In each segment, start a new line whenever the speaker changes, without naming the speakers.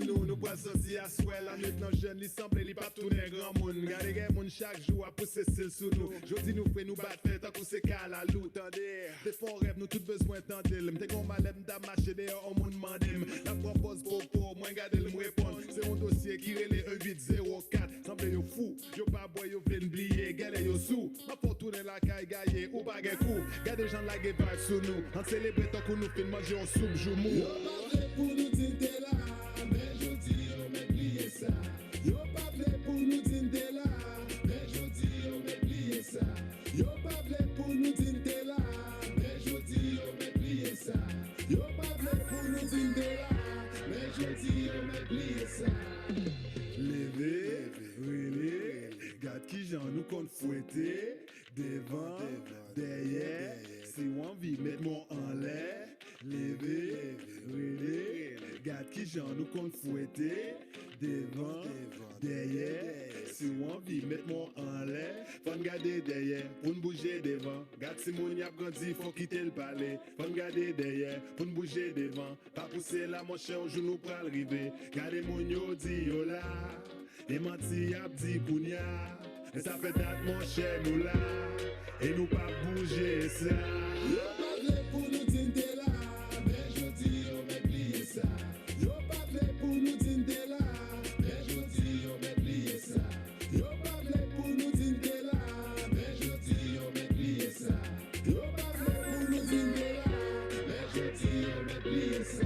nous prenons sortir à souhait. La nuit, nos jeunes, ils semblent, ils pas tourner grand monde. Regardez, les gens chaque jour à pousser style sous nous. Jodi nous fait nous battre, fait tant qu'on se cale à loup. Tendez, des fois on rêve, nous tout besoin d'entendre. M'te qu'on m'aime d'a marcher dehors, on monde mandem. La propose pour moi, regardez le me répondre. C'est mon dossier qui relève 1804. Semble yo fou, yo pas boy, yo v'l'en oublier. Galè yo sous, ma pour tourner la caille gaillé ou pas gagne coup. Gardez gens la gueule sous nous. On célèbre tant qu'on nous fait manger en soupe, je mou.
Yo pas pour nous dire t'es là, mais je dis on m'oublier ça. Yo pas pour nous dire t'es là, mais je dis on m'oublier ça. Yo pas pour nous dire t'es là, mais je dis on m'oublier ça. Yo pas pour nous dire t'es là, mais je dis on m'oublier ça.
Levé, relé, garde qui j'en nous compte fouetter, devant, derrière, si on vit, mets-moi en l'air. Levé, relé, garde qui j'en nous compte fouetter, devant, derrière, si on vit, mets-moi en l'air. Faut garder derrière, pour nous bouger devant. Garde si mon y a grandi, faut quitter le palais. Faut garder derrière, pour nous bouger devant. Pas pousser la mon cher, au genou pour arriver. Gardez mon yo dit yo là. Et menti a dit kounya. Et ça fait date mon cher nous là. Et nous pas bouger ça.
Yo pas pour nous dire t'es là, mais je dis on m'oublier ça. Yo pas pour nous dire t'es là, mais je dis on m'oublier ça. Yo pas pour nous dire t'es là, mais je dis on m'oublier ça. Yo pas pour nous dire t'es là, mais je dis on m'oublier ça.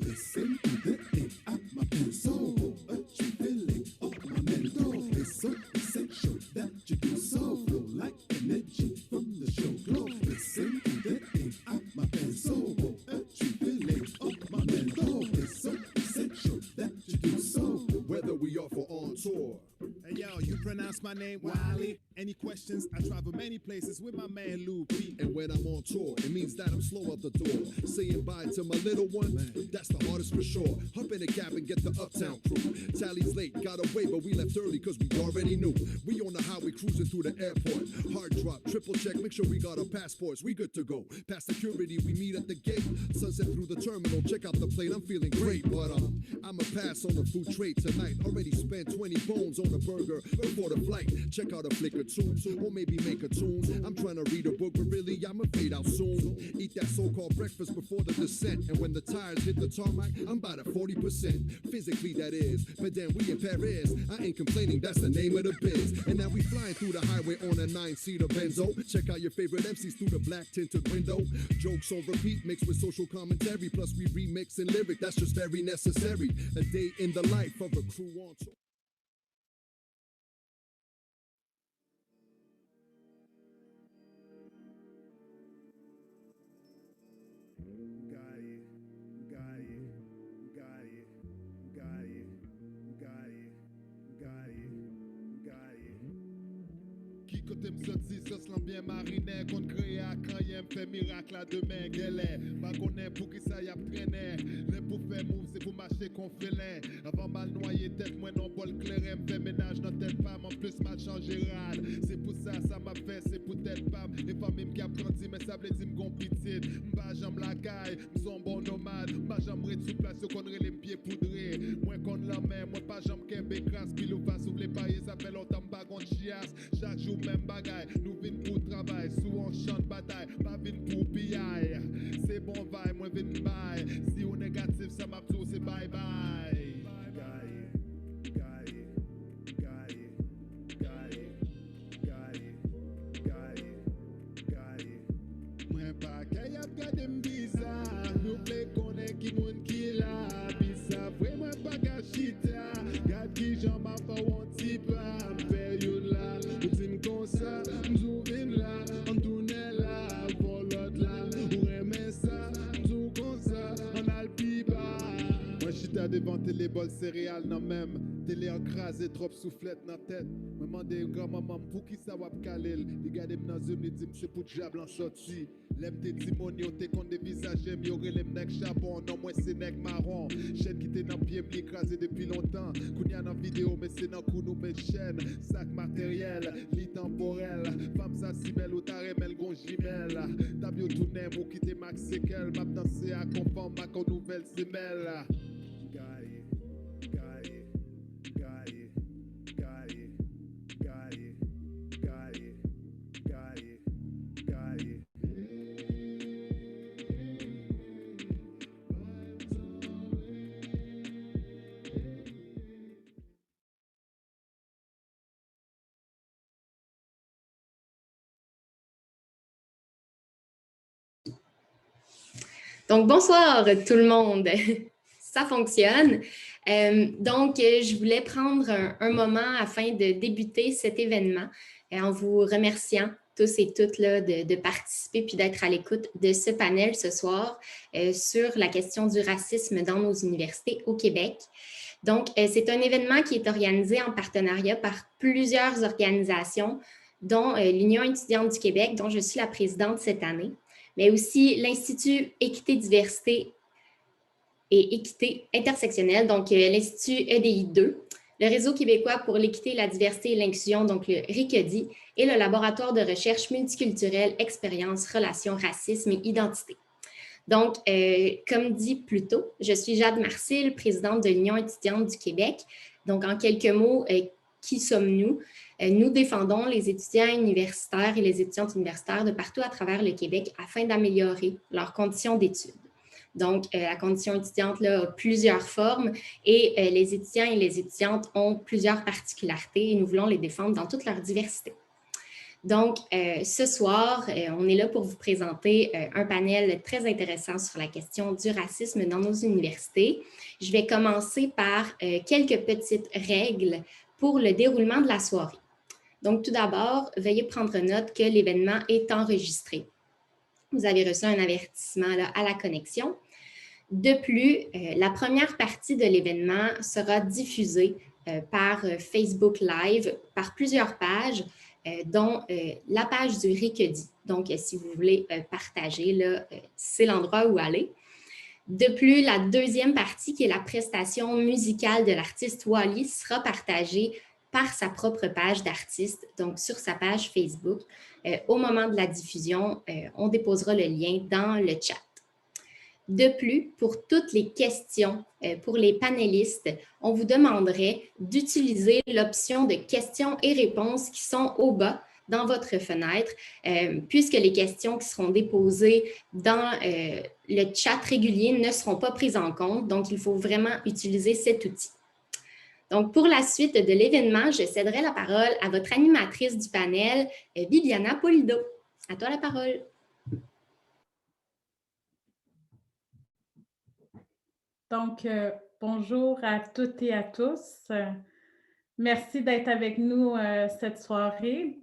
Listen to the thing at my pencil, but you feeling up my mental. It's so essential that you do so. Flow like energy from the show glow. Listen to the thing at my pencil, but you feeling up my mental. It's so essential that you do so.
Whether we off or on tour.
Hey yo, you pronounce my name Wiley? Any questions? I travel many places with my man Lou P.
And when I'm on tour, it means that I'm slow out the door. Saying bye to my little one, that's the hardest for sure. Hop in the cab and get the uptown crew. Tally's late, got away, but we left early cause we already knew. We on the highway cruising through the airport. Hard drop, triple check, make sure we got our passports. We good to go. Past security, we meet at the gate. Sunset through the terminal, check out the plane. I'm feeling great, but I'ma pass on the food trade tonight. Already spent 20 bones on a burger before the flight. Check out a flick or two, or maybe make a tune. I'm trying to read a book, but really I'ma fade out soon. Eat that so-called breakfast before the descent. And when the tires hit the tarmac, I'm about at 40%. Physically that is, but then we in Paris. I ain't complaining, that's the name of the biz. And now we flying through the highway on a 9-seater Benzo. Check out your favorite MCs through the black tinted window. Jokes on repeat mixed with social commentary. Plus we remix and lyric, that's just very necessary. A day in the life of a crew on tour.
Qui côté m'soti, sauce l'en bien mariné, qu'on crée à quand y'aime fait miracle à demain, galère. Pas connaît pour qui ça y a traîné. Les pour faire move, c'est pour marcher qu'on félin. Avant mal noyer tête, moi non bol clair, fait ménage dans tête femme, en plus mal changer rad. C'est pour ça, ça m'a fait, c'est pour tête femme. Les familles qui apprenti, mais ça veut dire m'gon petite. M'ba j'aime la caille, m'son bon nomade. M'ba j'aime rete sous place, qu'on les pieds poudrés. Moi qu'on la main, moi pas j'aime qu'un bécrasse. Pile ou face, ouvre les pailles, ça fait longtemps m'ba gon chiasse. Chaque jour même bagaille, nous vin pour travail, sous un champ de bataille, pas vin pour piaille. C'est bon vaille, moi vin bail. Si on négatif, ça m'a tout, c'est bye bye. Moi pas qu'à y a gardé m'bizarre, nous play connaît qui moun qui la bizarre, vraiment pas gâchita, garde qui j'en m'a pas un petit pas, période là, ou t'im comme ça, m'zouvin là, on tourne là, t'as déventé les bols céréales, non même. Télé encrasé, trop soufflette dans tête. Me demandé grand-maman pour qui ça va caler. Les gars, dem dans zoom, ils disent c'est pour diable en sortie. L'aime tes timonio, t'es contre des visages, y'aurait les mecs charbon, non moins c'est nec marron. Chaîne qui t'est dans pied, m'écrasé depuis longtemps. Kounia dans vidéo, mais c'est dans coup nous mes chaînes. Sac matériel, lit temporel. Femme ça si belle ou t'as remel gon jimel. T'as bio tout nem ou qui t'es max séquel. M'a dansé à conforme, ma con nouvelle semelle. Gaïe, gaïe, gaïe, gaïe, gaïe, gaïe, gaïe, gaïe.
Donc, bonsoir tout le monde. Ça fonctionne. Je voulais prendre un moment afin de débuter cet événement en vous remerciant tous et toutes là, de participer puis d'être à l'écoute de ce panel ce soir sur la question du racisme dans nos universités au Québec. Donc, c'est un événement qui est organisé en partenariat par plusieurs organisations, dont l'Union étudiante du Québec, dont je suis la présidente cette année, mais aussi l'Institut Équité, Diversité et Équité intersectionnelle, donc l'Institut EDI 2, le Réseau québécois pour l'équité, la diversité et l'inclusion, donc le RICEDI, et le Laboratoire de recherche multiculturelle, expérience, relations, racisme et identité. Donc, comme dit plus tôt, je suis Jade Marcil, présidente de l'Union étudiante du Québec. Donc, en quelques mots, qui sommes-nous? Nous défendons les étudiants universitaires et les étudiantes universitaires de partout à travers le Québec afin d'améliorer leurs conditions d'études. Donc, la condition étudiante là, a plusieurs formes et les étudiants et les étudiantes ont plusieurs particularités et nous voulons les défendre dans toute leur diversité. Donc, ce soir, on est là pour vous présenter un panel très intéressant sur la question du racisme dans nos universités. Je vais commencer par quelques petites règles pour le déroulement de la soirée. Donc, tout d'abord, veuillez prendre note que l'événement est enregistré. Vous avez reçu un avertissement là, à la connexion. De plus, la première partie de l'événement sera diffusée par Facebook Live, par plusieurs pages, dont la page du RICEDI. Donc, si vous voulez partager, là, c'est l'endroit où aller. De plus, la deuxième partie, qui est la prestation musicale de l'artiste Wally, sera partagée par sa propre page d'artiste, donc sur sa page Facebook. Au moment de la diffusion, on déposera le lien dans le chat. De plus, pour toutes les questions pour les panélistes, on vous demanderait d'utiliser l'option de questions et réponses qui sont au bas dans votre fenêtre, puisque les questions qui seront déposées dans le chat régulier ne seront pas prises en compte, donc il faut vraiment utiliser cet outil. Donc, pour la suite de l'événement, je céderai la parole à votre animatrice du panel, Viviana Polido. À toi la parole.
Donc, bonjour à toutes et à tous. Merci d'être avec nous cette soirée.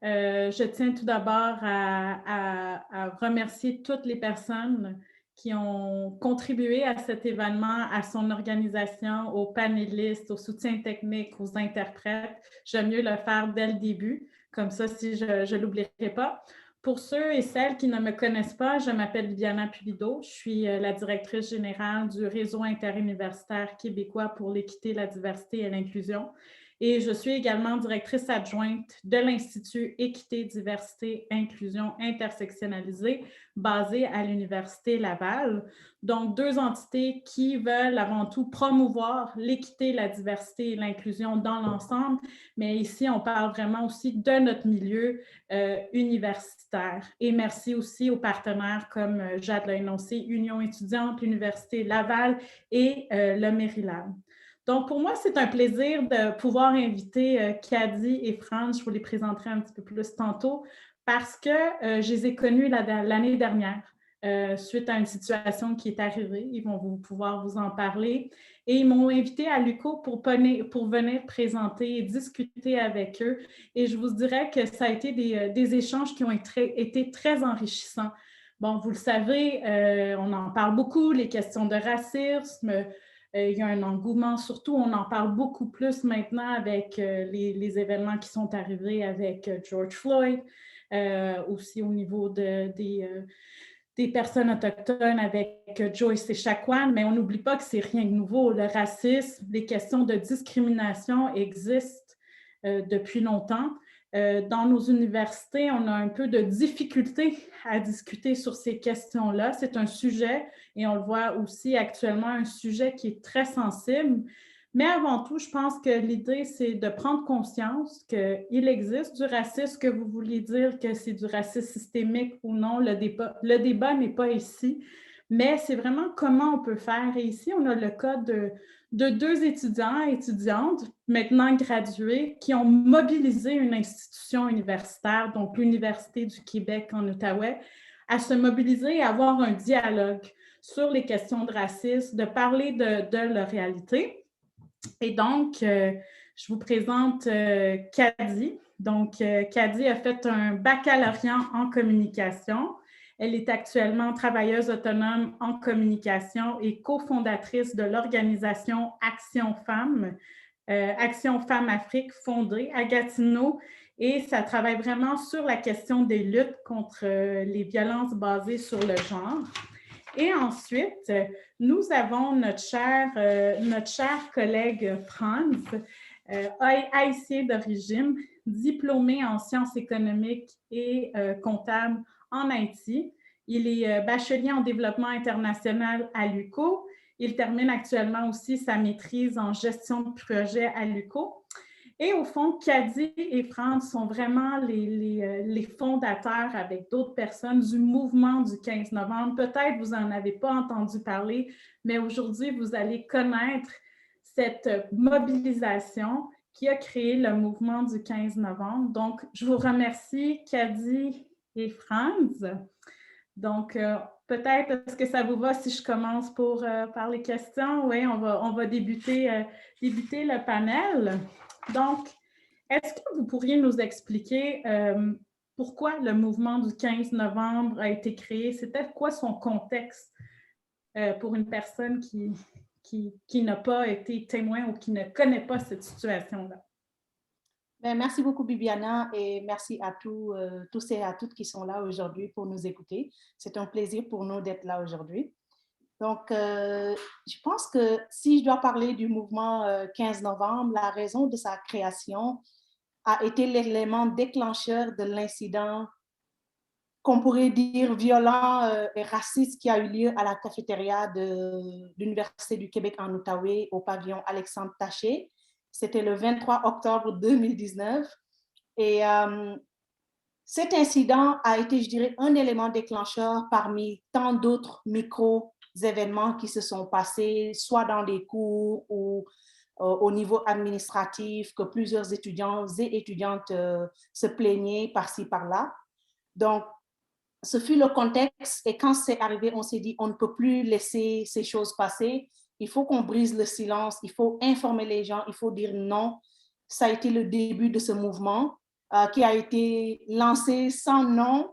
Je tiens tout d'abord à remercier toutes les personnes qui ont contribué à cet événement, à son organisation, aux panélistes, au soutien technique, aux interprètes. J'aime mieux le faire dès le début, comme ça, si je ne l'oublierai pas. Pour ceux et celles qui ne me connaissent pas, je m'appelle Viviana Pulido. Je suis la directrice générale du Réseau interuniversitaire québécois pour l'équité, la diversité et l'inclusion. Et je suis également directrice adjointe de l'Institut Équité, Diversité, Inclusion intersectionnalisée, basé à l'Université Laval. Donc, deux entités qui veulent avant tout promouvoir l'équité, la diversité et l'inclusion dans l'ensemble, mais ici, on parle vraiment aussi de notre milieu universitaire. Et merci aussi aux partenaires comme Jade l'a énoncé, Union étudiante, l'Université Laval et le Maryland. Donc, pour moi, c'est un plaisir de pouvoir inviter Kadi et Franz, je vous les présenterai un petit peu plus tantôt, parce que je les ai connus l'année dernière, suite à une situation qui est arrivée. Ils vont pouvoir vous en parler. Et ils m'ont invité à l'UQO pour venir présenter et discuter avec eux. Et je vous dirais que ça a été des échanges qui ont été très enrichissants. Bon, vous le savez, on en parle beaucoup, les questions de racisme, Il y a un engouement, surtout on en parle beaucoup plus maintenant avec les événements qui sont arrivés avec George Floyd, aussi au niveau des personnes autochtones avec Joyce Echaquan, mais on n'oublie pas que c'est rien de nouveau. Le racisme, les questions de discrimination existent depuis longtemps. Dans nos universités, on a un peu de difficulté à discuter sur ces questions-là. C'est un sujet, et on le voit aussi actuellement, un sujet qui est très sensible. Mais avant tout, je pense que l'idée, c'est de prendre conscience qu'il existe du racisme, que vous vouliez dire que c'est du racisme systémique ou non. Le débat n'est pas ici, mais c'est vraiment comment on peut faire. Et ici, on a le cas de 2 étudiants et étudiantes, maintenant gradués, qui ont mobilisé une institution universitaire, donc l'Université du Québec en Outaouais, à se mobiliser et avoir un dialogue sur les questions de racisme, de parler de leur réalité. Et donc, je vous présente Kady. Donc, Kady a fait un baccalauréat en communication. Elle est actuellement travailleuse autonome en communication et cofondatrice de l'organisation Action Femmes, Action Femmes Afrique, fondée à Gatineau. Et ça travaille vraiment sur la question des luttes contre les violences basées sur le genre. Et ensuite, nous avons notre cher collègue Franz, haïtien d'origine, diplômé en sciences économiques et comptable en Haïti. Il est bachelier en développement international à l'UQO. Il termine actuellement aussi sa maîtrise en gestion de projet à l'UQO. Et au fond, Kady et Franz sont vraiment les fondateurs avec d'autres personnes du mouvement du 15 novembre. Peut-être vous n'en avez pas entendu parler, mais aujourd'hui, vous allez connaître cette mobilisation qui a créé le mouvement du 15 novembre. Donc, je vous remercie, Kady et Franz. Donc, peut-être, est-ce que ça vous va si je commence par les questions? Oui, on va débuter le panel. Donc, est-ce que vous pourriez nous expliquer pourquoi le mouvement du 15 novembre a été créé? C'était quoi son contexte pour une personne qui n'a pas été témoin ou qui ne connaît pas cette situation-là?
Merci beaucoup, Bibiana, et merci à tous et à toutes qui sont là aujourd'hui pour nous écouter. C'est un plaisir pour nous d'être là aujourd'hui. Donc, je pense que si je dois parler du mouvement 15 novembre, la raison de sa création a été l'élément déclencheur de l'incident qu'on pourrait dire violent et raciste qui a eu lieu à la cafétéria de l'Université du Québec en Outaouais au pavillon Alexandre Taché. C'était le 23 octobre 2019. Et cet incident a été, je dirais, un élément déclencheur parmi tant d'autres micro-événements qui se sont passés, soit dans des cours ou au niveau administratif, que plusieurs étudiants et étudiantes se plaignaient par-ci, par-là. Donc, ce fut le contexte. Et quand c'est arrivé, on s'est dit, on ne peut plus laisser ces choses passer. Il faut qu'on brise le silence, il faut informer les gens, il faut dire non. Ça a été le début de ce mouvement qui a été lancé sans nom.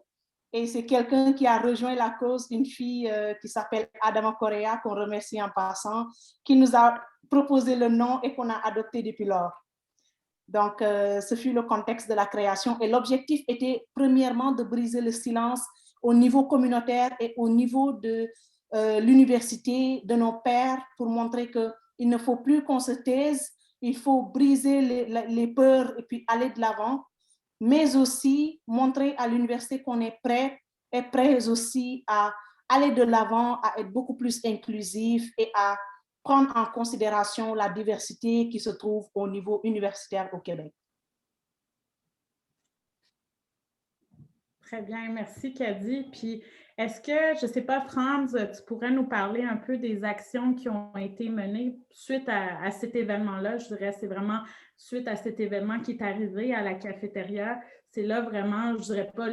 Et c'est quelqu'un qui a rejoint la cause, une fille qui s'appelle Adama Correa, qu'on remercie en passant, qui nous a proposé le nom et qu'on a adopté depuis lors. Donc, ce fut le contexte de la création. Et l'objectif était premièrement de briser le silence au niveau communautaire et au niveau de l'université, de nos pairs, pour montrer qu'il ne faut plus qu'on se taise, il faut briser les peurs et puis aller de l'avant, mais aussi montrer à l'université qu'on est prêt et prêt aussi à aller de l'avant, à être beaucoup plus inclusif et à prendre en considération la diversité qui se trouve au niveau universitaire au Québec.
Très bien, merci Kady. Puis, est-ce que, je ne sais pas, Franz, tu pourrais nous parler un peu des actions qui ont été menées suite à cet événement-là? Je dirais, c'est vraiment suite à cet événement qui est arrivé à la cafétéria. C'est là vraiment, je dirais pas,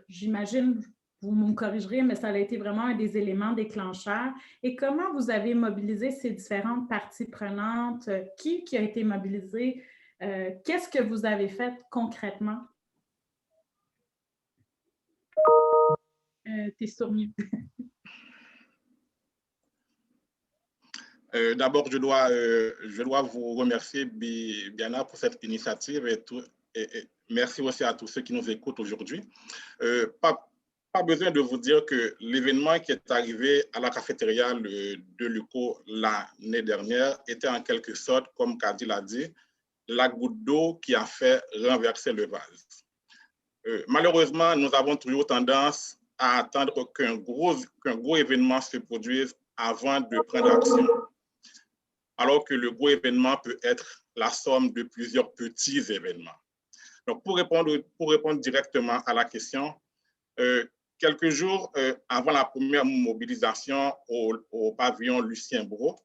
j'imagine, vous me corrigerez, mais ça a été vraiment un des éléments déclencheurs. Et comment vous avez mobilisé ces différentes parties prenantes? Qui a été mobilisé? Qu'est-ce que vous avez fait concrètement? T'es sur mute.
D'abord, je dois vous remercier, Bibiana, pour cette initiative et merci aussi à tous ceux qui nous écoutent aujourd'hui. Pas besoin de vous dire que l'événement qui est arrivé à la cafétéria de l'UCO l'année dernière était en quelque sorte, comme Kadi l'a dit, la goutte d'eau qui a fait renverser le vase. Malheureusement, nous avons toujours tendance à attendre qu'un gros événement se produise avant de prendre action, alors que le gros événement peut être la somme de plusieurs petits événements. Donc, pour répondre directement à la question, quelques jours avant la première mobilisation au pavillon Lucien Brault,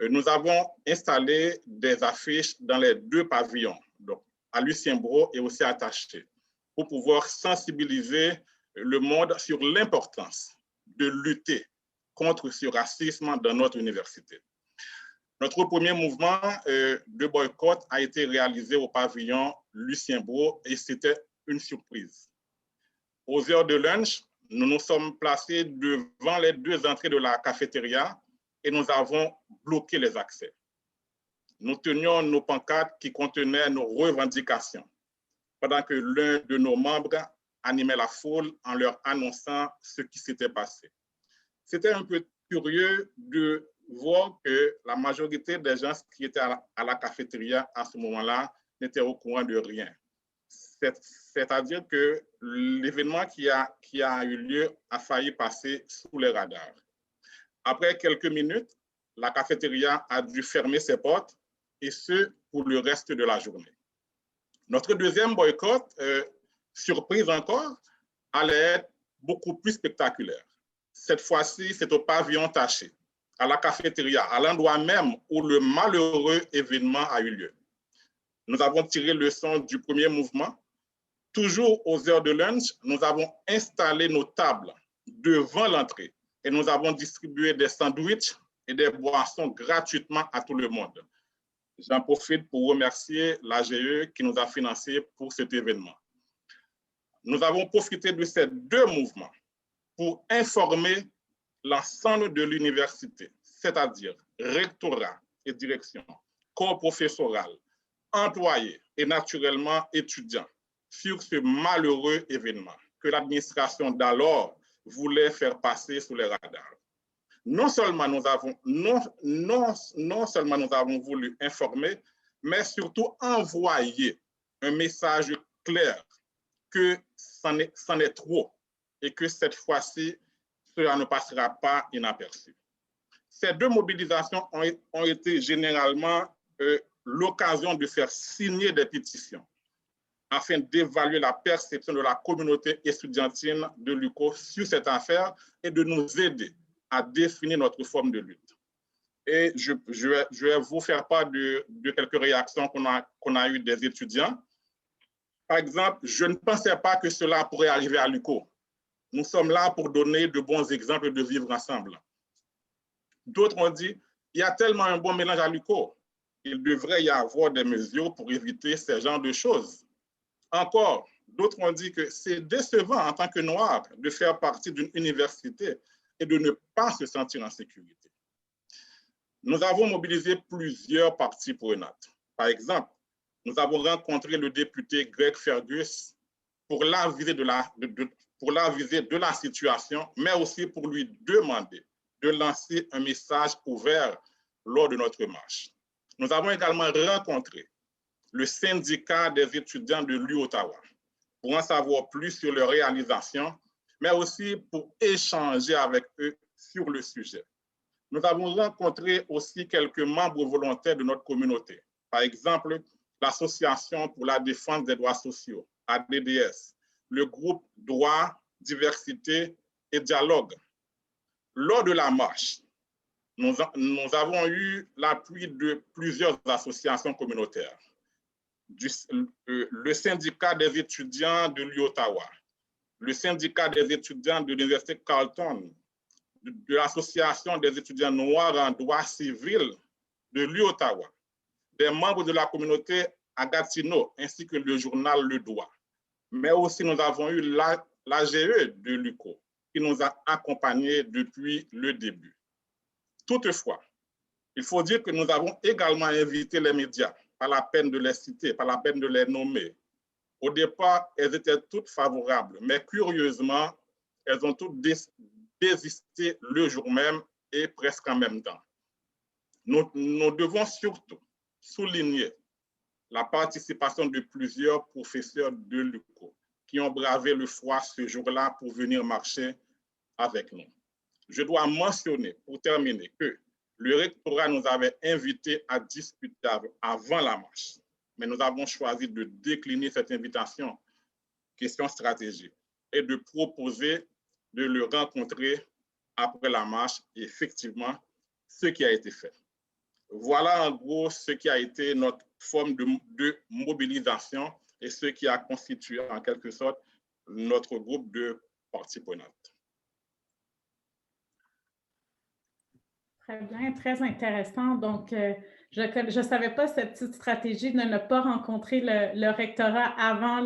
nous avons installé des affiches dans les 2 pavillons, donc à Lucien Brault et aussi à Taché, pour pouvoir sensibiliser le monde sur l'importance de lutter contre ce racisme dans notre université. Notre premier mouvement de boycott a été réalisé au pavillon Lucien Brault et c'était une surprise. Aux heures de lunch, nous nous sommes placés devant les 2 entrées de la cafétéria et nous avons bloqué les accès. Nous tenions nos pancartes qui contenaient nos revendications, pendant que l'un de nos membres animait la foule en leur annonçant ce qui s'était passé. C'était un peu curieux de voir que la majorité des gens qui étaient à la cafétéria à ce moment-là n'étaient au courant de rien. C'est-à-dire que l'événement qui a eu lieu a failli passer sous les radars. Après quelques minutes, la cafétéria a dû fermer ses portes, et ce, pour le reste de la journée. Notre deuxième boycott, surprise encore, allait être beaucoup plus spectaculaire. Cette fois-ci, c'est au pavillon Taché, à la cafétéria, à l'endroit même où le malheureux événement a eu lieu. Nous avons tiré leçon du premier mouvement. Toujours aux heures de lunch, nous avons installé nos tables devant l'entrée et nous avons distribué des sandwichs et des boissons gratuitement à tout le monde. J'en profite pour remercier l'AGE qui nous a financé pour cet événement. Nous avons profité de ces 2 mouvements pour informer l'ensemble de l'université, c'est-à-dire rectorat et direction, corps professoral, employés et naturellement étudiants, sur ce malheureux événement que l'administration d'alors voulait faire passer sous les radars. Non seulement nous avons voulu informer, mais surtout envoyer un message clair que c'en est trop et que cette fois-ci, cela ne passera pas inaperçu. Ces 2 mobilisations ont été généralement l'occasion de faire signer des pétitions afin d'évaluer la perception de la communauté estudiantine de l'UCO sur cette affaire et de nous aider à définir notre forme de lutte. Et je vais vous faire part de quelques réactions qu'on a eues des étudiants. Par exemple, je ne pensais pas que cela pourrait arriver à l'UCO. Nous sommes là pour donner de bons exemples de vivre ensemble. D'autres ont dit, il y a tellement un bon mélange à l'UCO, il devrait y avoir des mesures pour éviter ce genre de choses. Encore, d'autres ont dit que c'est décevant en tant que Noir de faire partie d'une université et de ne pas se sentir en sécurité. Nous avons mobilisé plusieurs parties prenantes. Par exemple, nous avons rencontré le député Greg Fergus pour l'aviser de la situation, mais aussi pour lui demander de lancer un message ouvert lors de notre marche. Nous avons également rencontré le syndicat des étudiants de l'UOttawa pour en savoir plus sur leurs réalisations, mais aussi pour échanger avec eux sur le sujet. Nous avons rencontré aussi quelques membres volontaires de notre communauté. Par exemple, l'Association pour la défense des droits sociaux, ADDS, le groupe Droit, Diversité et Dialogue. Lors de la marche, nous avons eu l'appui de plusieurs associations communautaires. Le syndicat des étudiants de l'UOttawa, le syndicat des étudiants de l'Université Carleton, de l'Association des étudiants noirs en droit civil de l'UOttawa, des membres de la communauté à Gatineau, ainsi que le journal Le Droit. Mais aussi, nous avons eu l'AGE de l'UCO, qui nous a accompagnés depuis le début. Toutefois, Il faut dire que nous avons également invité les médias, pas la peine de les citer, pas la peine de les nommer. Au départ, elles étaient toutes favorables, mais curieusement, elles ont toutes désisté le jour même et presque en même temps. Nous devons surtout souligner la participation de plusieurs professeurs de l'UQO qui ont bravé le froid ce jour-là pour venir marcher avec nous. Je dois mentionner, pour terminer, que le rectorat nous avait invités à discuter avant la marche, mais nous avons choisi de décliner cette invitation, question stratégique, et de proposer de le rencontrer après la marche, et effectivement, ce qui a été fait. Voilà en gros ce qui a été notre forme de mobilisation et ce qui a constitué en quelque sorte notre groupe de parties prenantes.
Très bien, très intéressant. Donc, je ne savais pas cette petite stratégie de ne pas rencontrer le rectorat avant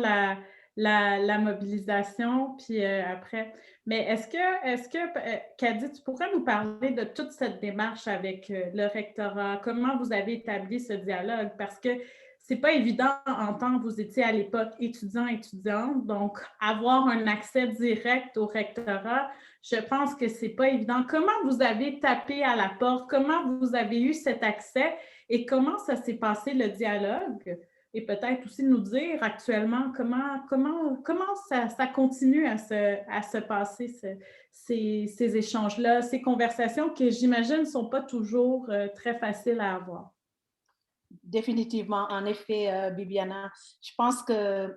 la mobilisation, puis après. Mais est-ce que Kadi, tu pourrais nous parler de toute cette démarche avec le rectorat? Comment vous avez établi ce dialogue? Parce que ce n'est pas évident en tant que vous étiez à l'époque étudiante, donc avoir un accès direct au rectorat, je pense que ce n'est pas évident. Comment vous avez tapé à la porte? Comment vous avez eu cet accès? Et comment ça s'est passé le dialogue? Et peut-être aussi nous dire actuellement comment ça continue à se passer, ces échanges-là, ces conversations que j'imagine ne sont pas toujours très faciles à avoir.
Définitivement, en effet, Bibiana, je pense que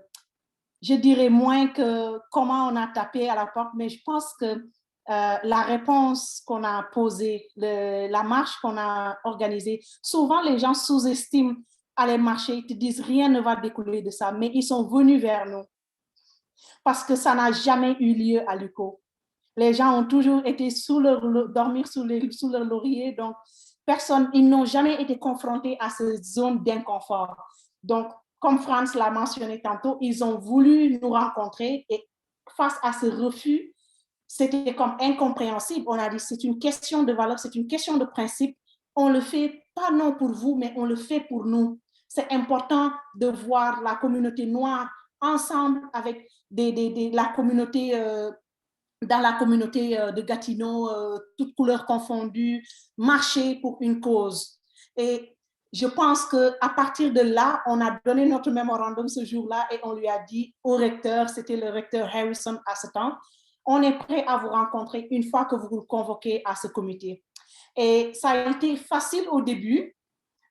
je dirais moins que comment on a tapé à la porte, mais je pense que la réponse qu'on a posée, la marche qu'on a organisée, souvent les gens sous-estiment aller marcher, ils te disent rien ne va découler de ça, mais ils sont venus vers nous parce que ça n'a jamais eu lieu à l'UQO. Les gens ont toujours été dormir sous leur laurier, donc ils n'ont jamais été confrontés à cette zone d'inconfort. Donc, comme Franz l'a mentionné tantôt, ils ont voulu nous rencontrer et face à ce refus, c'était comme incompréhensible. On a dit, c'est une question de valeur, c'est une question de principe. On le fait pas non pour vous, mais on le fait pour nous. C'est important de voir la communauté noire ensemble avec la communauté dans la communauté de Gatineau, toutes couleurs confondues, marcher pour une cause. Et je pense qu'à partir de là, on a donné notre mémorandum ce jour-là et on lui a dit au recteur, c'était le recteur Harrison à ce temps, on est prêt à vous rencontrer une fois que vous vous convoquez à ce comité. Et ça a été facile au début,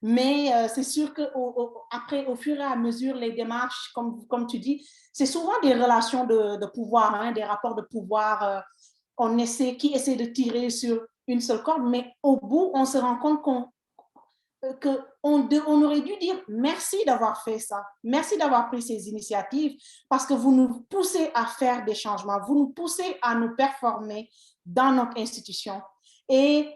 mais c'est sûr qu'après, au fur et à mesure, les démarches, comme tu dis, c'est souvent des relations de pouvoir, hein, des rapports de pouvoir. Qui essaie de tirer sur une seule corde, mais au bout, on se rend compte qu'on aurait dû dire merci d'avoir fait ça, merci d'avoir pris ces initiatives, parce que vous nous poussez à faire des changements, vous nous poussez à nous performer dans notre institution. Et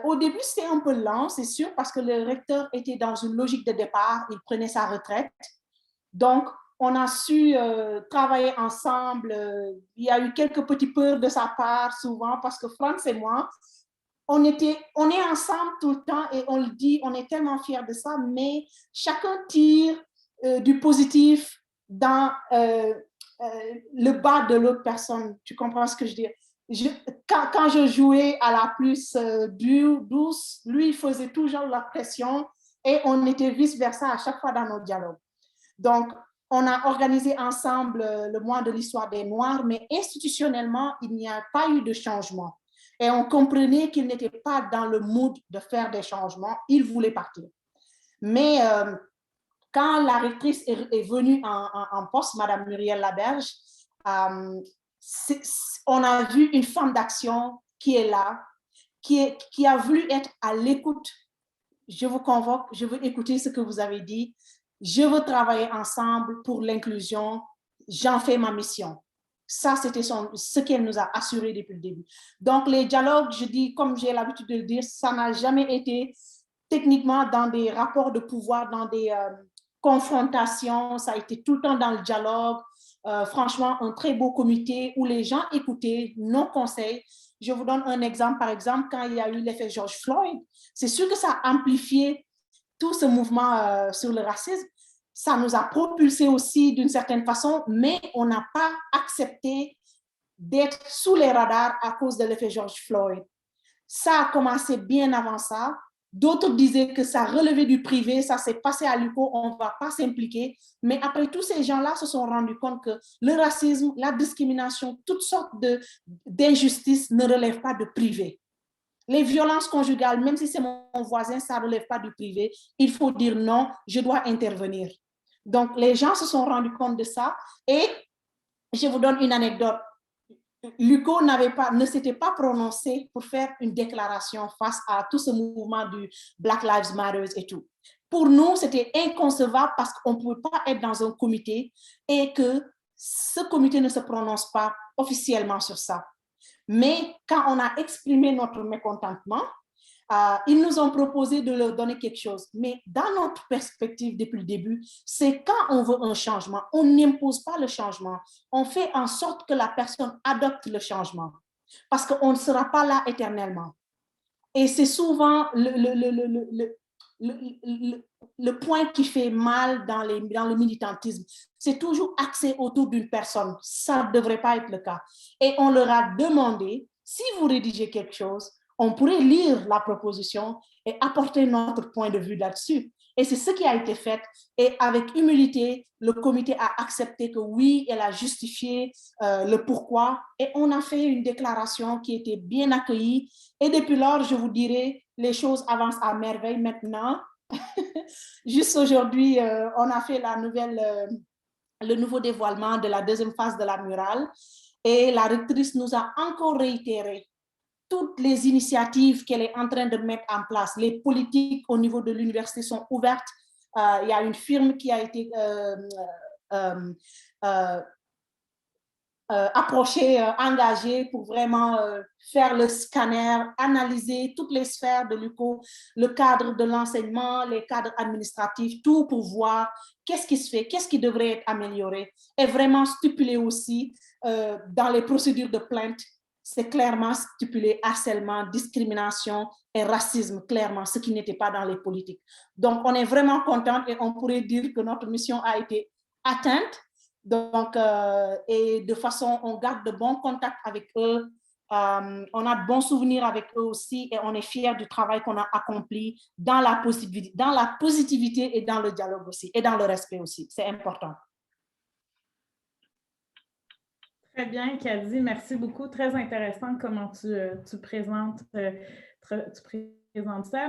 au début, c'était un peu lent, c'est sûr, parce que le recteur était dans une logique de départ, il prenait sa retraite. Donc, on a su travailler ensemble. Il y a eu quelques petites peurs de sa part, souvent, parce que Franz et moi, on est ensemble tout le temps et on le dit, on est tellement fiers de ça, mais chacun tire du positif dans le bas de l'autre personne. Tu comprends ce que je dis? Quand je jouais à la plus douce, lui, il faisait toujours la pression et on était vice-versa à chaque fois dans nos dialogues. Donc, on a organisé ensemble le mois de l'histoire des Noirs, mais institutionnellement, il n'y a pas eu de changement. Et on comprenait qu'il n'était pas dans le mood de faire des changements, il voulait partir. Mais quand la rectrice est venue en poste, Madame Muriel Laberge, on a vu une femme d'action qui est là, qui a voulu être à l'écoute. Je vous convoque, je veux écouter ce que vous avez dit. Je veux travailler ensemble pour l'inclusion. J'en fais ma mission. Ça, c'était ce qu'elle nous a assuré depuis le début. Donc, les dialogues, je dis, comme j'ai l'habitude de le dire, ça n'a jamais été techniquement dans des rapports de pouvoir, dans des confrontations. Ça a été tout le temps dans le dialogue. franchement, un très beau comité où les gens écoutaient nos conseils. Je vous donne un exemple. Par exemple, quand il y a eu l'effet George Floyd, c'est sûr que ça a amplifié tout ce mouvement sur le racisme. Ça nous a propulsé aussi d'une certaine façon, mais on n'a pas accepté d'être sous les radars à cause de l'effet George Floyd. Ça a commencé bien avant ça. D'autres disaient que ça relevait du privé, ça s'est passé à l'UQO, on ne va pas s'impliquer. Mais après, tous ces gens-là se sont rendus compte que le racisme, la discrimination, toutes sortes d'injustices ne relèvent pas de privé. Les violences conjugales, même si c'est mon voisin, ça ne relève pas du privé. Il faut dire non, je dois intervenir. Donc, les gens se sont rendus compte de ça. Et je vous donne une anecdote. L'UQO ne s'était pas prononcé pour faire une déclaration face à tout ce mouvement du Black Lives Matter et tout. Pour nous, c'était inconcevable parce qu'on ne pouvait pas être dans un comité et que ce comité ne se prononce pas officiellement sur ça. Mais quand on a exprimé notre mécontentement, ils nous ont proposé de leur donner quelque chose. Mais dans notre perspective depuis le début, c'est quand on veut un changement, on n'impose pas le changement. On fait en sorte que la personne adopte le changement. Parce qu'on ne sera pas là éternellement. Et c'est souvent le point qui fait mal dans le militantisme. C'est toujours axé autour d'une personne. Ça ne devrait pas être le cas. Et on leur a demandé, si vous rédigez quelque chose, on pourrait lire la proposition et apporter notre point de vue là-dessus. Et c'est ce qui a été fait. Et avec humilité, le comité a accepté que oui, elle a justifié le pourquoi. Et on a fait une déclaration qui était bien accueillie. Et depuis lors, je vous dirais, les choses avancent à merveille maintenant. Juste aujourd'hui, on a fait le nouveau dévoilement de la deuxième phase de la murale. Et la rectrice nous a encore réitéré toutes les initiatives qu'elle est en train de mettre en place. Les politiques au niveau de l'université sont ouvertes. Il y a une firme qui a été approchée, engagée pour vraiment faire le scanner, analyser toutes les sphères de l'UQO, le cadre de l'enseignement, les cadres administratifs, tout pour voir qu'est-ce qui se fait, qu'est-ce qui devrait être amélioré, et vraiment stipuler aussi dans les procédures de plainte. C'est clairement stipulé harcèlement, discrimination et racisme, clairement, ce qui n'était pas dans les politiques. Donc, on est vraiment content et on pourrait dire que notre mission a été atteinte. Donc, et de façon, on garde de bons contacts avec eux. On a de bons souvenirs avec eux aussi et on est fiers du travail qu'on a accompli dans la positivité et dans le dialogue aussi et dans le respect aussi. C'est important.
Très bien, Kady, merci beaucoup. Très intéressant comment tu présentes ça.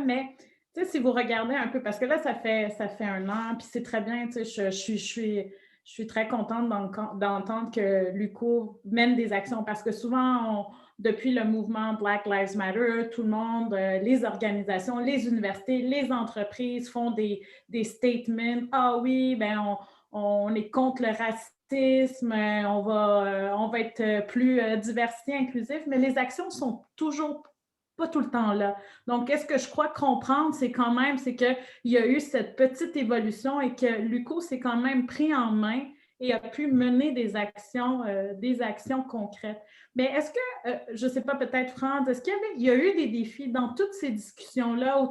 Mais si vous regardez un peu, parce que là, ça fait 1 an, puis c'est très bien, je suis très contente d'entendre que l'UQO mène des actions parce que souvent, depuis le mouvement Black Lives Matter, tout le monde, les organisations, les universités, les entreprises font des statements. Ah oui, ben on est contre le racisme. On va être plus diversité, inclusif, mais les actions sont toujours pas tout le temps là. Donc, qu'est-ce que je crois comprendre, c'est qu'il y a eu cette petite évolution et que l'UQO s'est quand même pris en main et a pu mener des actions concrètes. Mais est-ce que, je ne sais pas, peut-être, France, est-ce qu'il y a eu des défis dans toutes ces discussions-là, ou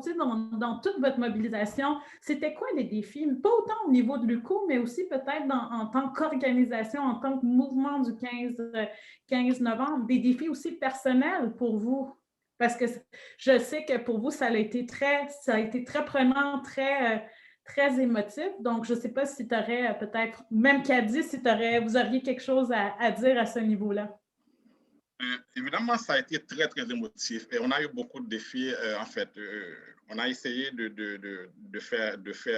dans toute votre mobilisation? C'était quoi les défis? Pas autant au niveau de l'UQO, mais aussi peut-être en tant qu'organisation, en tant que mouvement du 15 novembre, des défis aussi personnels pour vous? Parce que je sais que pour vous, ça a été très prenant, très émotif. Donc, je ne sais pas si tu aurais peut-être, même Kady, si vous auriez quelque chose à dire à ce niveau-là.
Évidemment, ça a été très, très émotif et on a eu beaucoup de défis. En fait, on a essayé de faire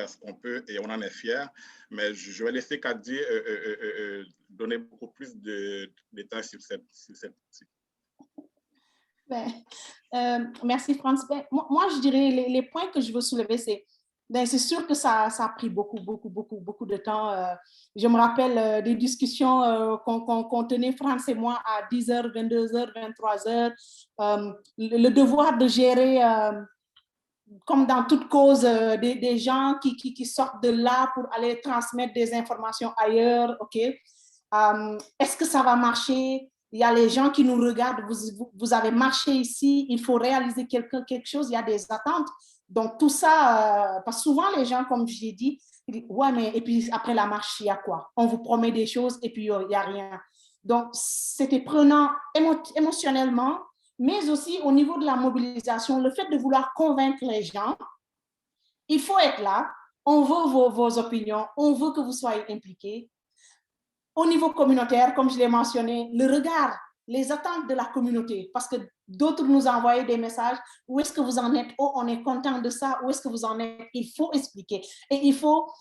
ce qu'on peut et on en est fiers. Mais je vais laisser Kady donner beaucoup plus de détails sur cette.
Merci, France. Moi, je dirais les points que je veux soulever, c'est sûr que ça a pris beaucoup de temps. Je me rappelle des discussions qu'on tenait, France et moi, à 10h, 22h, 23h. Le devoir de gérer, comme dans toute cause, des gens qui sortent de là pour aller transmettre des informations ailleurs. OK? Est-ce que ça va marcher? Il y a les gens qui nous regardent, vous avez marché ici, il faut réaliser quelque chose, il y a des attentes. Donc, tout ça, parce que souvent, les gens, comme je l'ai dit, ils disent, ouais, mais et puis après la marche, il y a quoi? On vous promet des choses et puis il n'y a rien. Donc, c'était prenant émotionnellement, mais aussi au niveau de la mobilisation, le fait de vouloir convaincre les gens, il faut être là, on veut vos opinions, on veut que vous soyez impliqués. Au niveau communautaire, comme je l'ai mentionné, le regard, les attentes de la communauté, parce que d'autres nous envoyaient des messages, où est-ce que vous en êtes? Oh, on est content de ça, où est-ce que vous en êtes? Il faut expliquer. Et il faut,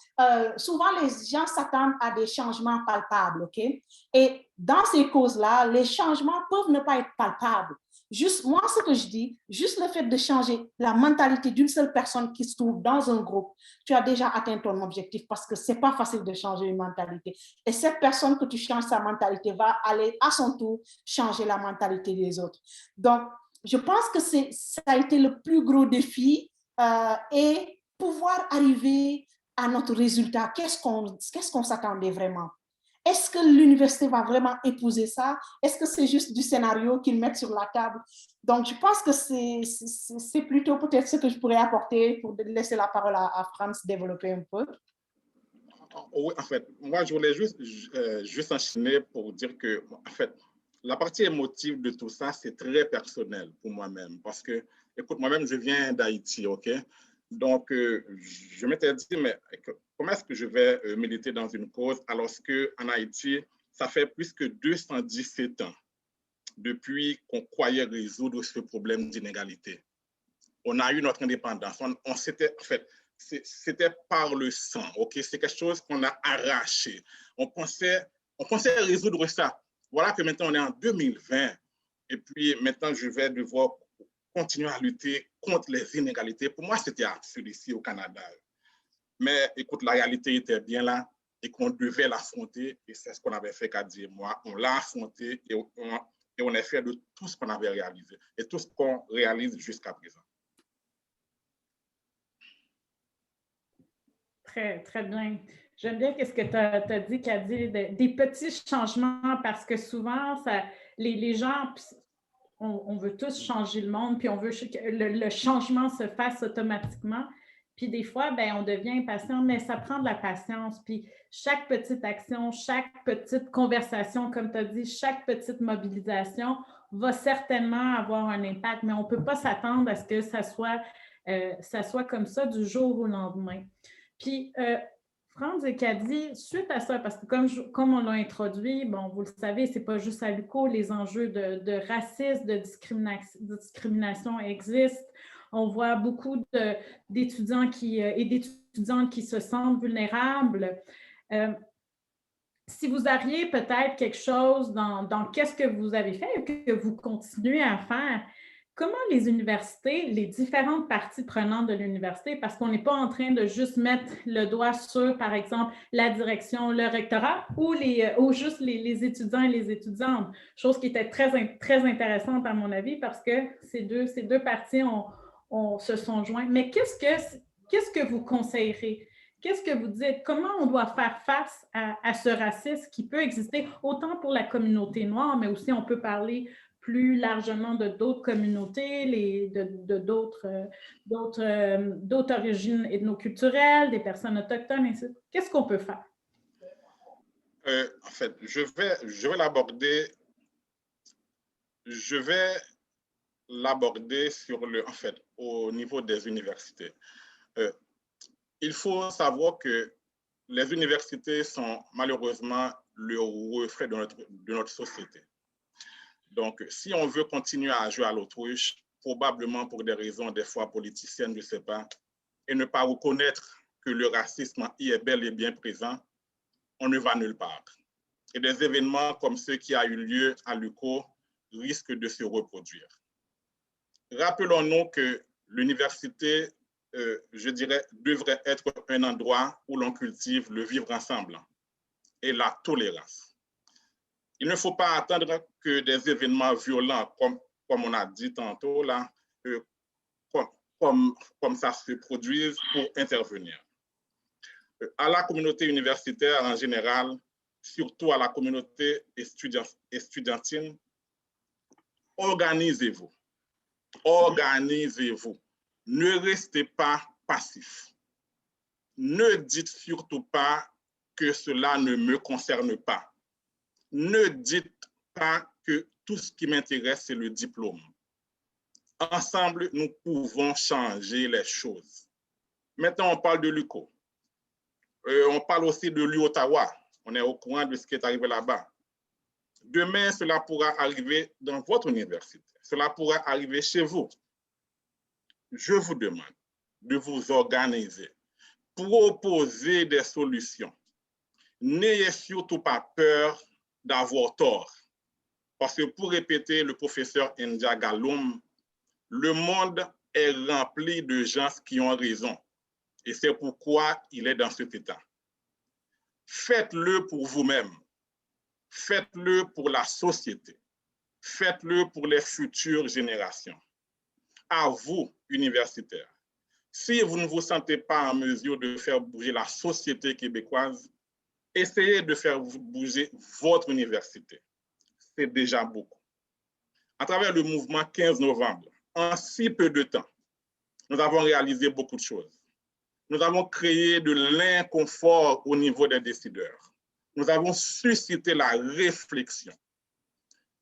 souvent les gens s'attendent à des changements palpables, ok? Et dans ces causes-là, les changements peuvent ne pas être palpables. Juste, moi, ce que je dis, juste le fait de changer la mentalité d'une seule personne qui se trouve dans un groupe, tu as déjà atteint ton objectif parce que c'est pas facile de changer une mentalité. Et cette personne que tu changes sa mentalité va aller à son tour changer la mentalité des autres. Donc, je pense que ça a été le plus gros défi et pouvoir arriver à notre résultat. Qu'est-ce qu'on s'attendait vraiment? Est-ce que l'université va vraiment épouser ça? Est-ce que c'est juste du scénario qu'ils mettent sur la table? Donc, je pense que c'est plutôt peut-être ce que je pourrais apporter pour laisser la parole à Franz développer un peu.
Oui, en fait, moi, je voulais juste enchaîner pour dire que, en fait, la partie émotive de tout ça, c'est très personnel pour moi-même. Parce que, écoute, moi-même, je viens d'Haïti, OK? Donc, je m'étais dit, mais comment est-ce que je vais militer dans une cause alors qu'en Haïti, ça fait plus que 217 ans depuis qu'on croyait résoudre ce problème d'inégalité. On a eu notre indépendance. On s'était, en fait, c'était par le sang, OK? C'est quelque chose qu'on a arraché. On pensait résoudre ça. Voilà que maintenant, on est en 2020. Et puis, maintenant, je vais devoir continuer à lutter contre les inégalités. Pour moi, c'était absurde ici au Canada. Mais écoute, la réalité était bien là et qu'on devait l'affronter. Et c'est ce qu'on avait fait, Kadi et moi. On l'a affronté et on est fiers de tout ce qu'on avait réalisé et tout ce qu'on réalise jusqu'à présent.
Très, très bien. J'aime bien ce que tu as dit, Kadi, des petits changements, parce que souvent, les gens, on veut tous changer le monde, puis on veut que le changement se fasse automatiquement. Puis des fois, ben, on devient impatient, mais ça prend de la patience. Puis chaque petite action, chaque petite conversation, comme tu as dit, chaque petite mobilisation va certainement avoir un impact, mais on ne peut pas s'attendre à ce que ça soit comme ça du jour au lendemain. Puis, Franz et Kadi, suite à ça, parce que comme on l'a introduit, bon, vous le savez, ce n'est pas juste à l'UQO, les enjeux de racisme, de discrimination existent. On voit beaucoup d'étudiants et d'étudiantes qui se sentent vulnérables. Si vous aviez peut-être quelque chose dans qu'est-ce que vous avez fait et que vous continuez à faire, comment les universités, les différentes parties prenantes de l'université, parce qu'on n'est pas en train de juste mettre le doigt sur, par exemple, la direction, le rectorat ou juste les étudiants et les étudiantes, chose qui était très, très intéressante à mon avis parce que ces deux parties se sont joints. Mais qu'est-ce que vous conseillerez? Qu'est-ce que vous dites? Comment on doit faire face à ce racisme qui peut exister autant pour la communauté noire, mais aussi on peut parler plus largement de d'autres communautés, d'autres origines ethnoculturelles, des personnes autochtones, ainsi. Qu'est-ce qu'on peut faire?
En fait, je vais l'aborder. Je vais l'aborder au niveau des universités. Il faut savoir que les universités sont malheureusement le reflet de notre société. Donc, si on veut continuer à jouer à l'autruche, probablement pour des raisons des fois politiciennes, je ne sais pas, et ne pas reconnaître que le racisme y est bel et bien présent, on ne va nulle part. Et des événements comme ceux qui ont eu lieu à l'UQO risquent de se reproduire. Rappelons-nous que l'université, je dirais, devrait être un endroit où l'on cultive le vivre ensemble et la tolérance. Il ne faut pas attendre que des événements violents, comme on a dit tantôt, là, comme ça se produise pour intervenir. À la communauté universitaire en général, surtout à la communauté estudiantine, organisez-vous. Organisez-vous. Ne restez pas passifs. Ne dites surtout pas que cela ne me concerne pas. Ne dites pas que tout ce qui m'intéresse, c'est le diplôme. Ensemble, nous pouvons changer les choses. Maintenant, on parle de l'UCO. On parle aussi de l'UOttawa. On est au courant de ce qui est arrivé là-bas. Demain, cela pourra arriver dans votre université. Cela pourra arriver chez vous. Je vous demande de vous organiser, proposer des solutions. N'ayez surtout pas peur d'avoir tort. Parce que pour répéter le professeur Ndia Galoum, le monde est rempli de gens qui ont raison. Et c'est pourquoi il est dans cet état. Faites-le pour vous-même. Faites-le pour la société. Faites-le pour les futures générations. À vous, universitaires, si vous ne vous sentez pas en mesure de faire bouger la société québécoise, essayez de faire bouger votre université. C'est déjà beaucoup. À travers le mouvement 15 novembre, en si peu de temps, nous avons réalisé beaucoup de choses. Nous avons créé de l'inconfort au niveau des décideurs. Nous avons suscité la réflexion.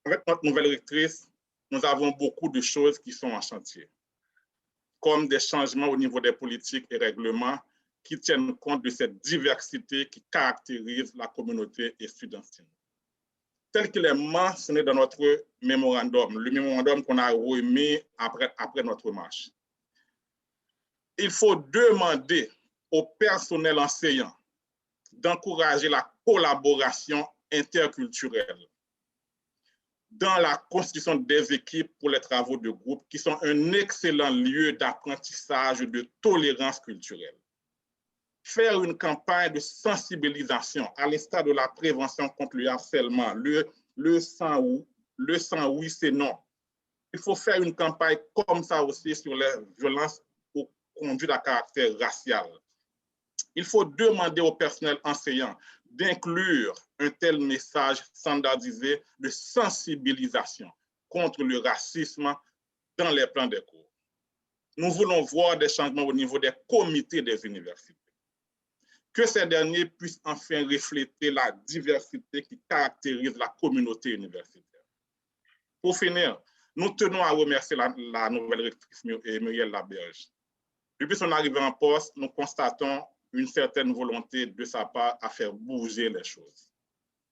Avec notre nouvelle rectrice, nous avons beaucoup de choses qui sont en chantier, comme des changements au niveau des politiques et règlements qui tiennent compte de cette diversité qui caractérise la communauté estudiantine. Tel qu'il est mentionné dans notre mémorandum, le mémorandum qu'on a remis après notre marche. Il faut demander au personnel enseignant d'encourager la collaboration interculturelle dans la constitution des équipes pour les travaux de groupe, qui sont un excellent lieu d'apprentissage de tolérance culturelle. Faire une campagne de sensibilisation à l'instar de la prévention contre le harcèlement, le sang oui, c'est non. Il faut faire une campagne comme ça aussi sur les violences aux conduites à caractère racial. Il faut demander au personnel enseignant d'inclure un tel message standardisé de sensibilisation contre le racisme dans les plans des cours. Nous voulons voir des changements au niveau des comités des universités. Que ces derniers puissent enfin refléter la diversité qui caractérise la communauté universitaire. Pour finir, nous tenons à remercier la nouvelle rectrice Muriel Laberge. Depuis son arrivée en poste, nous constatons une certaine volonté de sa part à faire bouger les choses.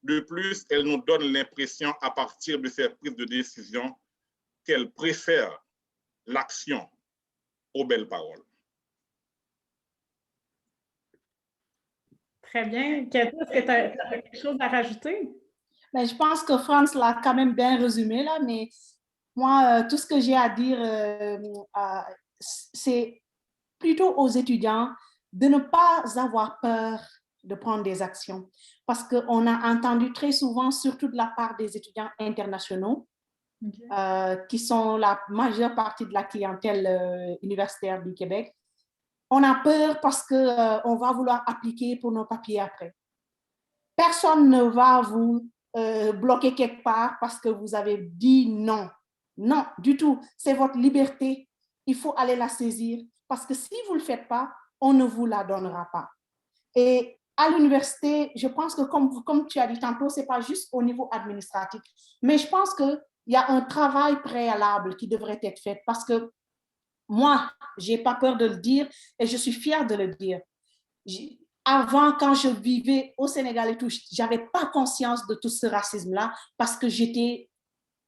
De plus, elle nous donne l'impression, à partir de ses prises de décision, qu'elle préfère l'action aux belles paroles.
Très bien. Cathy, est-ce que tu as quelque chose à rajouter?
Ben, je pense que Franz l'a quand même bien résumé là, mais moi, tout ce que j'ai à dire, c'est plutôt aux étudiants de ne pas avoir peur de prendre des actions. Parce qu'on a entendu très souvent, surtout de la part des étudiants internationaux, qui sont la majeure partie de la clientèle universitaire du Québec, on a peur parce qu'on va vouloir appliquer pour nos papiers après. Personne ne va vous bloquer quelque part parce que vous avez dit non. Non, du tout. C'est votre liberté. Il faut aller la saisir parce que si vous ne le faites pas, on ne vous la donnera pas. Et à l'université, je pense que comme tu as dit tantôt, ce n'est pas juste au niveau administratif, mais je pense qu'il y a un travail préalable qui devrait être fait parce que moi, je n'ai pas peur de le dire et je suis fière de le dire. Avant, quand je vivais au Sénégal et tout, je n'avais pas conscience de tout ce racisme-là parce que j'étais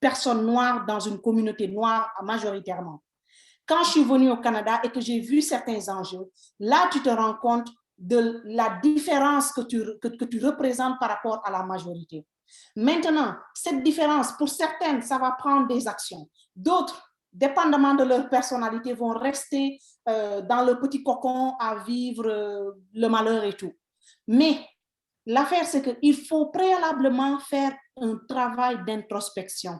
personne noire dans une communauté noire majoritairement. Quand je suis venue au Canada et que j'ai vu certains enjeux, là, tu te rends compte de la différence que tu représentes par rapport à la majorité. Maintenant, cette différence, pour certaines, ça va prendre des actions. D'autres, dépendamment de leur personnalité, vont rester dans le petit cocon à vivre le malheur et tout. Mais l'affaire, c'est qu'il faut préalablement faire un travail d'introspection.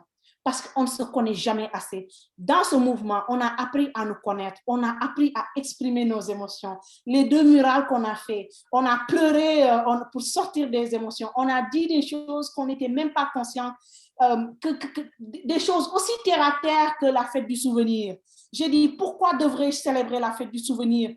parce qu'on ne se connaît jamais assez. Dans ce mouvement, on a appris à nous connaître, on a appris à exprimer nos émotions. Les 2 murales qu'on a fait, on a pleuré pour sortir des émotions, on a dit des choses qu'on n'était même pas conscient, des choses aussi terre à terre que la fête du souvenir. J'ai dit, pourquoi devrais-je célébrer la fête du souvenir?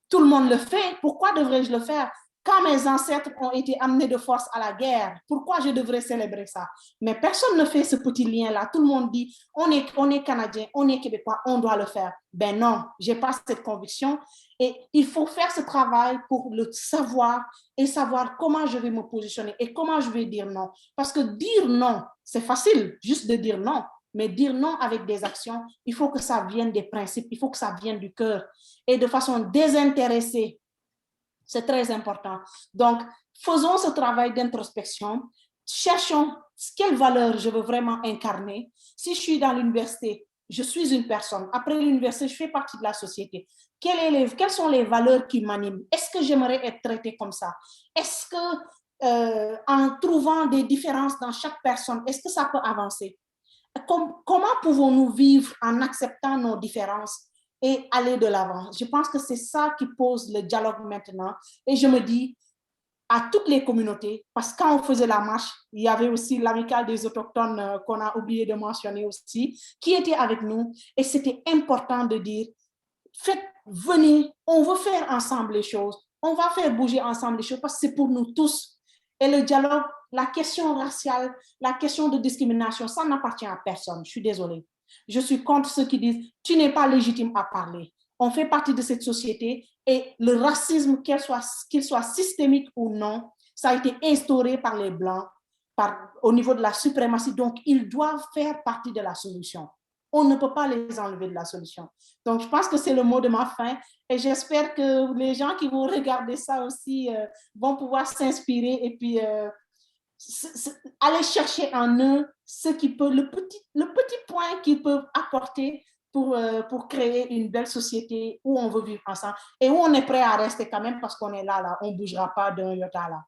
Tout le monde le fait, pourquoi devrais-je le faire? Quand mes ancêtres ont été amenés de force à la guerre, pourquoi je devrais célébrer ça? Mais personne ne fait ce petit lien-là. Tout le monde dit, on est Canadien, on est Québécois, on doit le faire. Ben non, je n'ai pas cette conviction. Et il faut faire ce travail pour le savoir et savoir comment je vais me positionner et comment je vais dire non. Parce que dire non, c'est facile, juste de dire non. Mais dire non avec des actions, il faut que ça vienne des principes, il faut que ça vienne du cœur et de façon désintéressée. C'est très important. Donc, faisons ce travail d'introspection. Cherchons quelle valeur je veux vraiment incarner. Si je suis dans l'université, je suis une personne. Après l'université, je fais partie de la société. Quelles sont les valeurs qui m'animent? Est-ce que j'aimerais être traitée comme ça? Est-ce que, en trouvant des différences dans chaque personne, est-ce que ça peut avancer? Comment pouvons-nous vivre en acceptant nos différences et aller de l'avant? Je pense que c'est ça qui pose le dialogue maintenant. Et je me dis à toutes les communautés, parce que quand on faisait la marche, il y avait aussi l'amicale des autochtones qu'on a oublié de mentionner aussi, qui était avec nous. Et c'était important de dire, venez, on veut faire ensemble les choses. On va faire bouger ensemble les choses parce que c'est pour nous tous. Et le dialogue, la question raciale, la question de discrimination, ça n'appartient à personne. Je suis désolée. Je suis contre ceux qui disent, tu n'es pas légitime à parler. On fait partie de cette société et le racisme, qu'il soit systémique ou non, ça a été instauré par les Blancs au niveau de la suprématie. Donc, ils doivent faire partie de la solution. On ne peut pas les enlever de la solution. Donc, je pense que c'est le mot de ma fin et j'espère que les gens qui vont regarder ça aussi vont pouvoir s'inspirer et puis aller chercher en eux ce qui peut, le petit point qu'ils peuvent apporter pour créer une belle société où on veut vivre ensemble et où on est prêt à rester quand même parce qu'on est là, on ne bougera pas d'un iota là.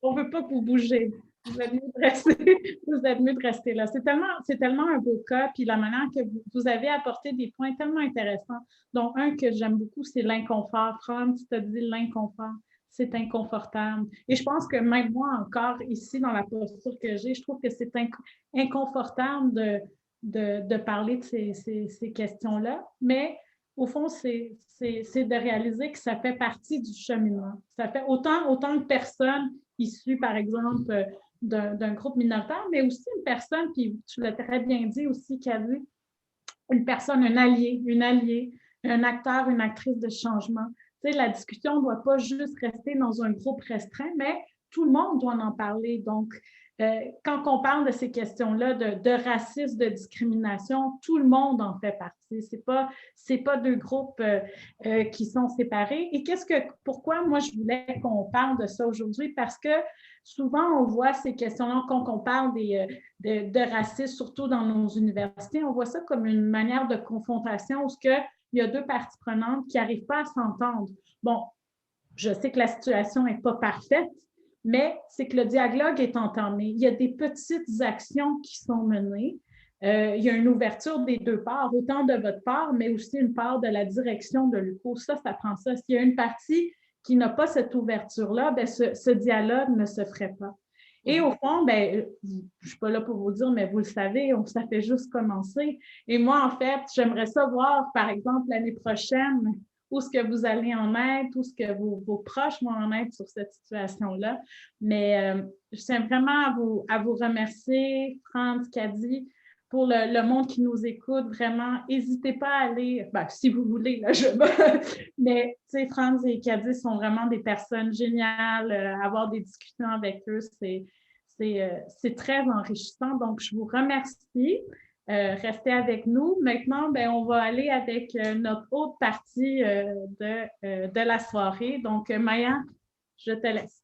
On veut pas que vous bougez. Vous êtes mieux de rester là. C'est tellement un beau cas, puis la manière que vous avez apporté des points tellement intéressants, dont un que j'aime beaucoup, c'est l'inconfort. Franz, tu as dit l'inconfort, c'est inconfortable. Et je pense que même moi encore, ici, dans la posture que j'ai, je trouve que c'est inconfortable de parler de ces questions-là, mais au fond, c'est de réaliser que ça fait partie du cheminement. Ça fait autant de personnes issues, par exemple, d'un groupe minoritaire, mais aussi une personne, puis tu l'as très bien dit aussi, qui a vu une personne, un allié, un acteur, une actrice de changement. Tu sais, la discussion ne doit pas juste rester dans un groupe restreint, mais tout le monde doit en parler. Donc, quand on parle de ces questions-là, de racisme, de discrimination, tout le monde en fait partie. C'est pas 2 groupes qui sont séparés. Et pourquoi moi je voulais qu'on parle de ça aujourd'hui? Parce que souvent on voit ces questions-là quand on parle de racisme, surtout dans nos universités, on voit ça comme une manière de confrontation où il y a 2 parties prenantes qui n'arrivent pas à s'entendre. Bon, je sais que la situation n'est pas parfaite, mais c'est que le dialogue est entamé. Il y a des petites actions qui sont menées. Il y a une ouverture des 2 parts, autant de votre part, mais aussi une part de la direction de l'UQO. Ça prend ça. S'il y a une partie qui n'a pas cette ouverture-là, bien, ce dialogue ne se ferait pas. Et au fond, bien, je ne suis pas là pour vous dire, mais vous le savez, ça fait juste commencer. Et moi, en fait, j'aimerais savoir, par exemple, l'année prochaine, où est-ce que vous allez en être, où est-ce que vos proches vont en être sur cette situation-là. Mais je tiens vraiment à vous remercier, Franz, Kadi, pour le monde qui nous écoute. Vraiment, n'hésitez pas à aller, si vous voulez, là, mais tu sais, Franz et Kadi sont vraiment des personnes géniales. Avoir des discussions avec eux, c'est très enrichissant. Donc, je vous remercie. Restez avec nous. Maintenant, ben, on va aller avec notre autre partie de la soirée. Donc, Maya, je te laisse.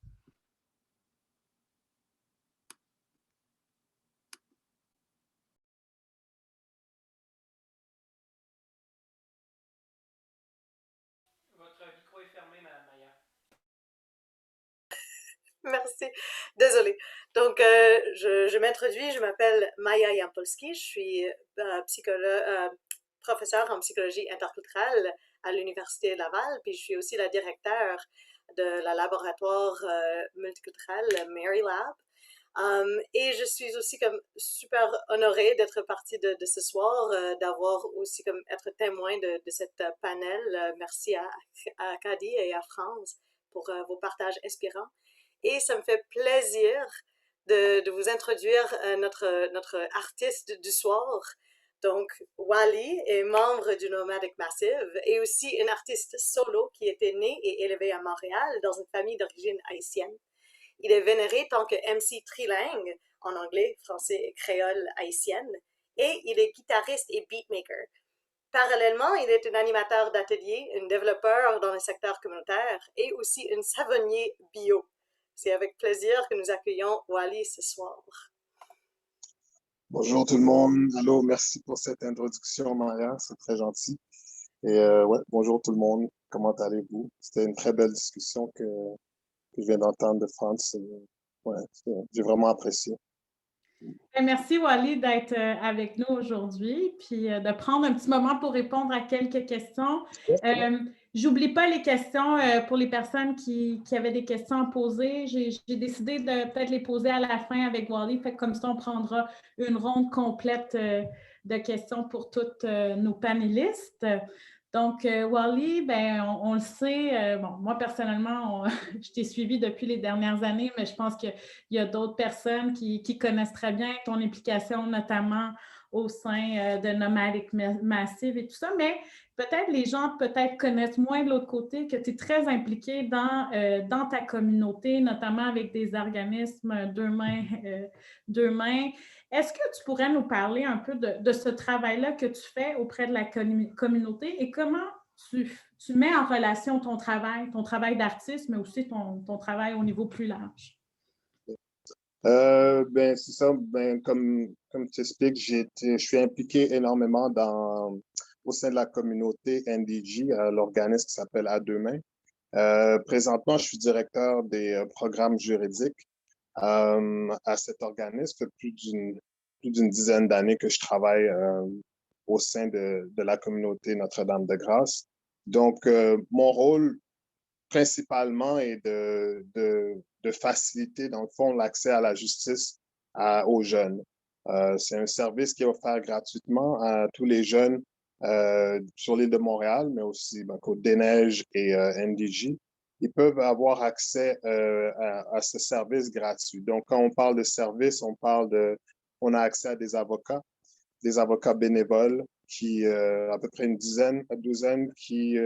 Votre micro est fermé, Maya. Merci. Désolée.
Donc, je m'introduis, je m'appelle Maya Yampolsky, je suis professeure en psychologie interculturelle à l'Université Laval, puis je suis aussi la directeure de la laboratoire multiculturel Mary Lab. Et je suis aussi comme super honorée d'être partie de ce soir, d'avoir aussi comme être témoin de cette panel. Merci à Kadi et à France pour vos partages inspirants. Et ça me fait plaisir de vous introduire notre artiste du soir. Donc, Wally est membre du Nomadic Massive et aussi une artiste solo qui était née et élevée à Montréal dans une famille d'origine haïtienne. Il est vénéré tant que MC trilingue, en anglais, français et créole haïtienne, et il est guitariste et beatmaker. Parallèlement, il est un animateur d'atelier, un développeur dans le secteur communautaire et aussi un savonnier bio. C'est avec plaisir que nous accueillons Wally ce soir.
Bonjour tout le monde. Allô, merci pour cette introduction, Maya. C'est très gentil. Et ouais, bonjour tout le monde. Comment allez-vous? C'était une très belle discussion que je viens d'entendre de France. Ouais, j'ai vraiment apprécié.
Merci, Wally, d'être avec nous aujourd'hui, puis de prendre un petit moment pour répondre à quelques questions. J'oublie pas les questions pour les personnes qui avaient des questions à poser. J'ai décidé de peut-être les poser à la fin avec Wally, fait que comme ça, on prendra une ronde complète de questions pour toutes nos panélistes. Donc, Wally, ben, on le sait, bon, moi personnellement, je t'ai suivi depuis les dernières années, mais je pense qu'il y a d'autres personnes qui connaissent très bien ton implication, notamment au sein de Nomadic Massive et tout ça, mais peut-être les gens connaissent moins de l'autre côté que tu es très impliqué dans ta communauté, notamment avec des organismes deux mains. Est-ce que tu pourrais nous parler un peu de ce travail-là que tu fais auprès de la communauté et comment tu mets en relation ton travail d'artiste, mais aussi ton travail au niveau plus large?
Ben, c'est ça. Ben, comme tu expliques, je suis impliqué énormément au sein de la communauté NDG, l'organisme qui s'appelle À Deux Mains. Présentement, je suis directeur des programmes juridiques à cet organisme. Ça fait plus d'une dizaine d'années que je travaille au sein de la communauté Notre-Dame-de-Grâce. Donc, mon rôle principalement est de faciliter, dans le fond, l'accès à la justice aux jeunes. C'est un service qui est offert gratuitement à tous les jeunes sur l'île de Montréal, mais aussi Côte-des-Neiges et NDG. Ils peuvent avoir accès à ce service gratuit. Donc, quand on parle de service, on a accès à des avocats bénévoles à peu près une douzaine qui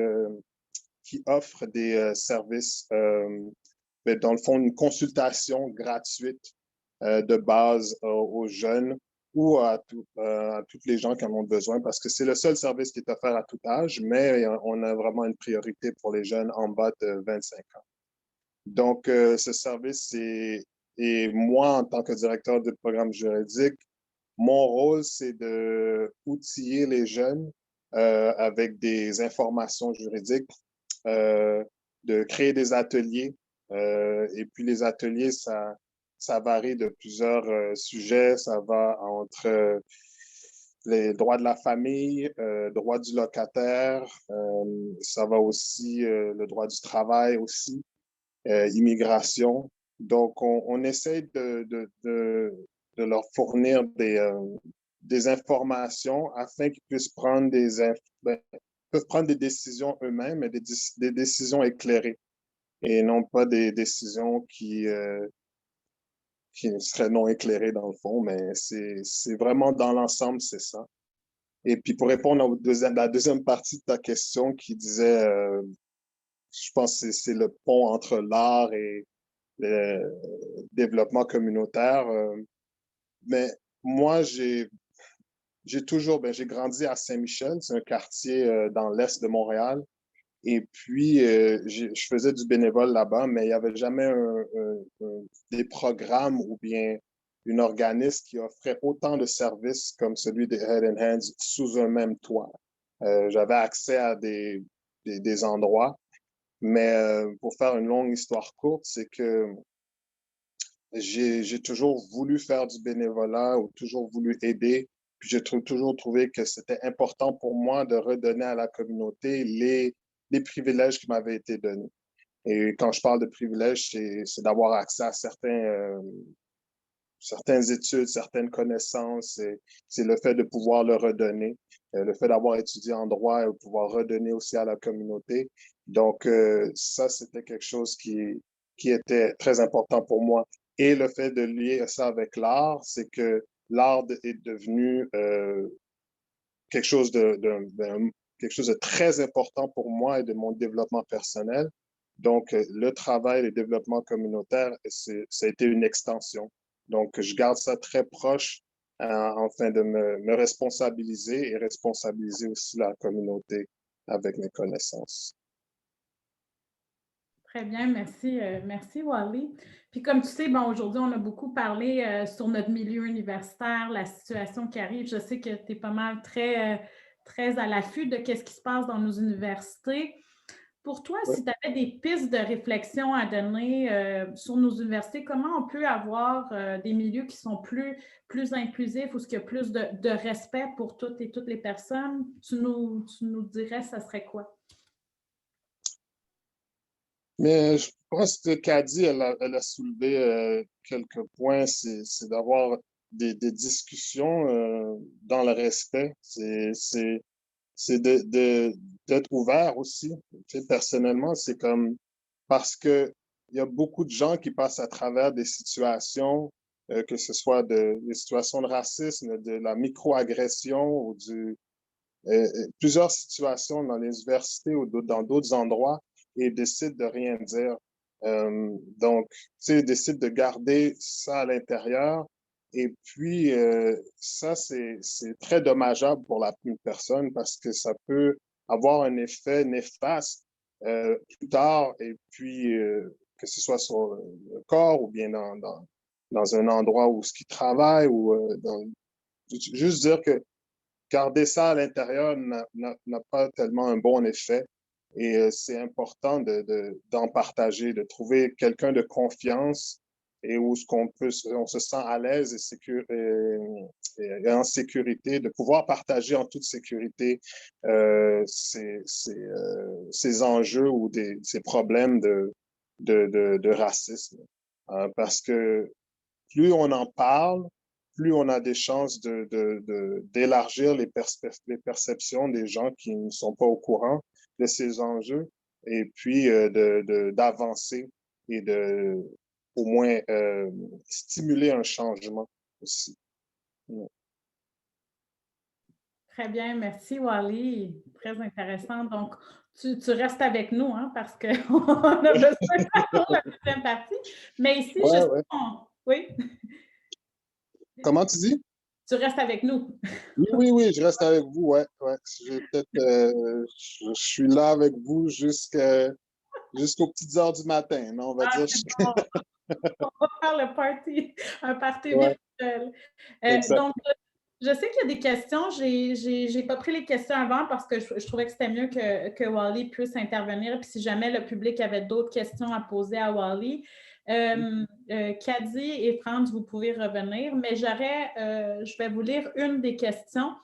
offrent des services, dans le fond, une consultation gratuite de base aux jeunes ou à toutes les gens qui en ont besoin, parce que c'est le seul service qui est offert à tout âge, mais on a vraiment une priorité pour les jeunes en bas de 25 ans. Donc, ce service, et moi, en tant que directeur du programme juridique, mon rôle, c'est de outiller les jeunes avec des informations juridiques, de créer des ateliers. Et puis, les ateliers, ça varie de plusieurs sujets. Ça va entre les droits de la famille, droits du locataire, ça va aussi le droit du travail aussi, immigration. Donc, on essaie de leur fournir des informations afin qu'ils puissent prendre peuvent prendre des décisions eux-mêmes, mais des décisions éclairées et non pas des décisions qui seraient non éclairées dans le fond, mais c'est vraiment dans l'ensemble, c'est ça. Et puis pour répondre à la deuxième partie de ta question qui disait, je pense que c'est le pont entre l'art et le développement communautaire. Mais moi, j'ai grandi à Saint-Michel, c'est un quartier dans l'est de Montréal. Et puis, je faisais du bénévole là-bas, mais il n'y avait jamais des programmes ou bien un organisme qui offrait autant de services comme celui de Head and Hands sous un même toit. J'avais accès à des endroits, mais pour faire une longue histoire courte, c'est que j'ai toujours voulu faire du bénévolat ou toujours voulu aider. Puis j'ai toujours trouvé que c'était important pour moi de redonner à la communauté les privilèges qui m'avaient été donnés. Et quand je parle de privilèges, c'est d'avoir accès à certaines études, certaines connaissances. C'est le fait de pouvoir le redonner, le fait d'avoir étudié en droit et de pouvoir redonner aussi à la communauté. Donc, ça, c'était quelque chose qui était très important pour moi. Et le fait de lier ça avec l'art, c'est que l'art est devenu quelque chose quelque chose de très important pour moi et de mon développement personnel. Donc, le travail, le développement communautaire, ça a été une extension. Donc, je garde ça très proche afin de me responsabiliser et responsabiliser aussi la communauté avec mes connaissances.
Très bien, merci, merci Wally. Puis comme tu sais, bon, aujourd'hui, on a beaucoup parlé sur notre milieu universitaire, la situation qui arrive. Je sais que tu es pas mal très à l'affût de ce qui se passe dans nos universités. Pour toi, si tu avais des pistes de réflexion à donner sur nos universités, comment on peut avoir des milieux qui sont plus inclusifs ou ce qu'il y a plus de respect pour toutes et toutes les personnes? Tu nous dirais, ça serait quoi?
Mais je pense que Kadi, elle a soulevé quelques points, c'est d'avoir des discussions dans le respect. C'est d'être ouvert aussi. Tu sais, personnellement, c'est comme parce que il y a beaucoup de gens qui passent à travers des situations, que ce soit des situations de racisme, de la microagression ou plusieurs situations dans les universités ou dans d'autres endroits et décident de rien dire. Donc, tu sais, décident de garder ça à l'intérieur. Et puis, ça, c'est très dommageable pour la personne parce que ça peut avoir un effet néfaste plus tard, et puis que ce soit sur le corps ou bien dans un endroit où ce qui travaille ou juste dire que garder ça à l'intérieur n'a pas tellement un bon effet. Et c'est important d'en partager, de trouver quelqu'un de confiance et où on se sent à l'aise et en sécurité, de pouvoir partager en toute sécurité ces enjeux ou ces problèmes de racisme. Parce que plus on en parle, plus on a des chances d'élargir les perceptions des gens qui ne sont pas au courant de ces enjeux et puis d'avancer et au moins stimuler un changement aussi.
Très bien, merci Wally. Très intéressant. Donc, tu restes avec nous hein, parce qu'on a besoin de la deuxième partie. Mais ici, oui.
Comment tu dis?
Tu restes avec nous.
Oui, je reste avec vous, ouais. Je suis là avec vous jusqu'aux petites heures du matin, non, on va dire.
Bon. On va faire un party
ouais.
virtuel. Donc, je sais qu'il y a des questions. J'ai pas pris les questions avant parce que je trouvais que c'était mieux que Wally puisse intervenir. Puis si jamais le public avait d'autres questions à poser à Wally, Kadi et Franz, vous pouvez revenir. Mais je vais vous lire une des questions.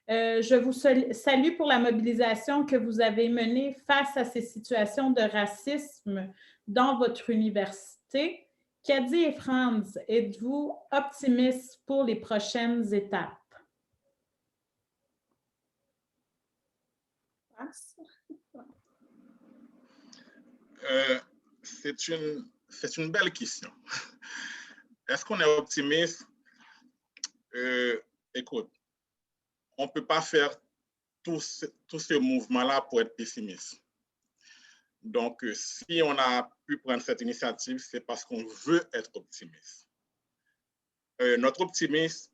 Je vous salue pour la mobilisation que vous avez menée face à ces situations de racisme dans votre université. Kadi et Franz, êtes-vous optimistes pour les prochaines étapes?
C'est une belle question. Est-ce qu'on est optimiste? Écoute, on ne peut pas faire tout ce mouvement-là pour être pessimiste. Donc, si on a pu prendre cette initiative, c'est parce qu'on veut être optimiste. Notre optimisme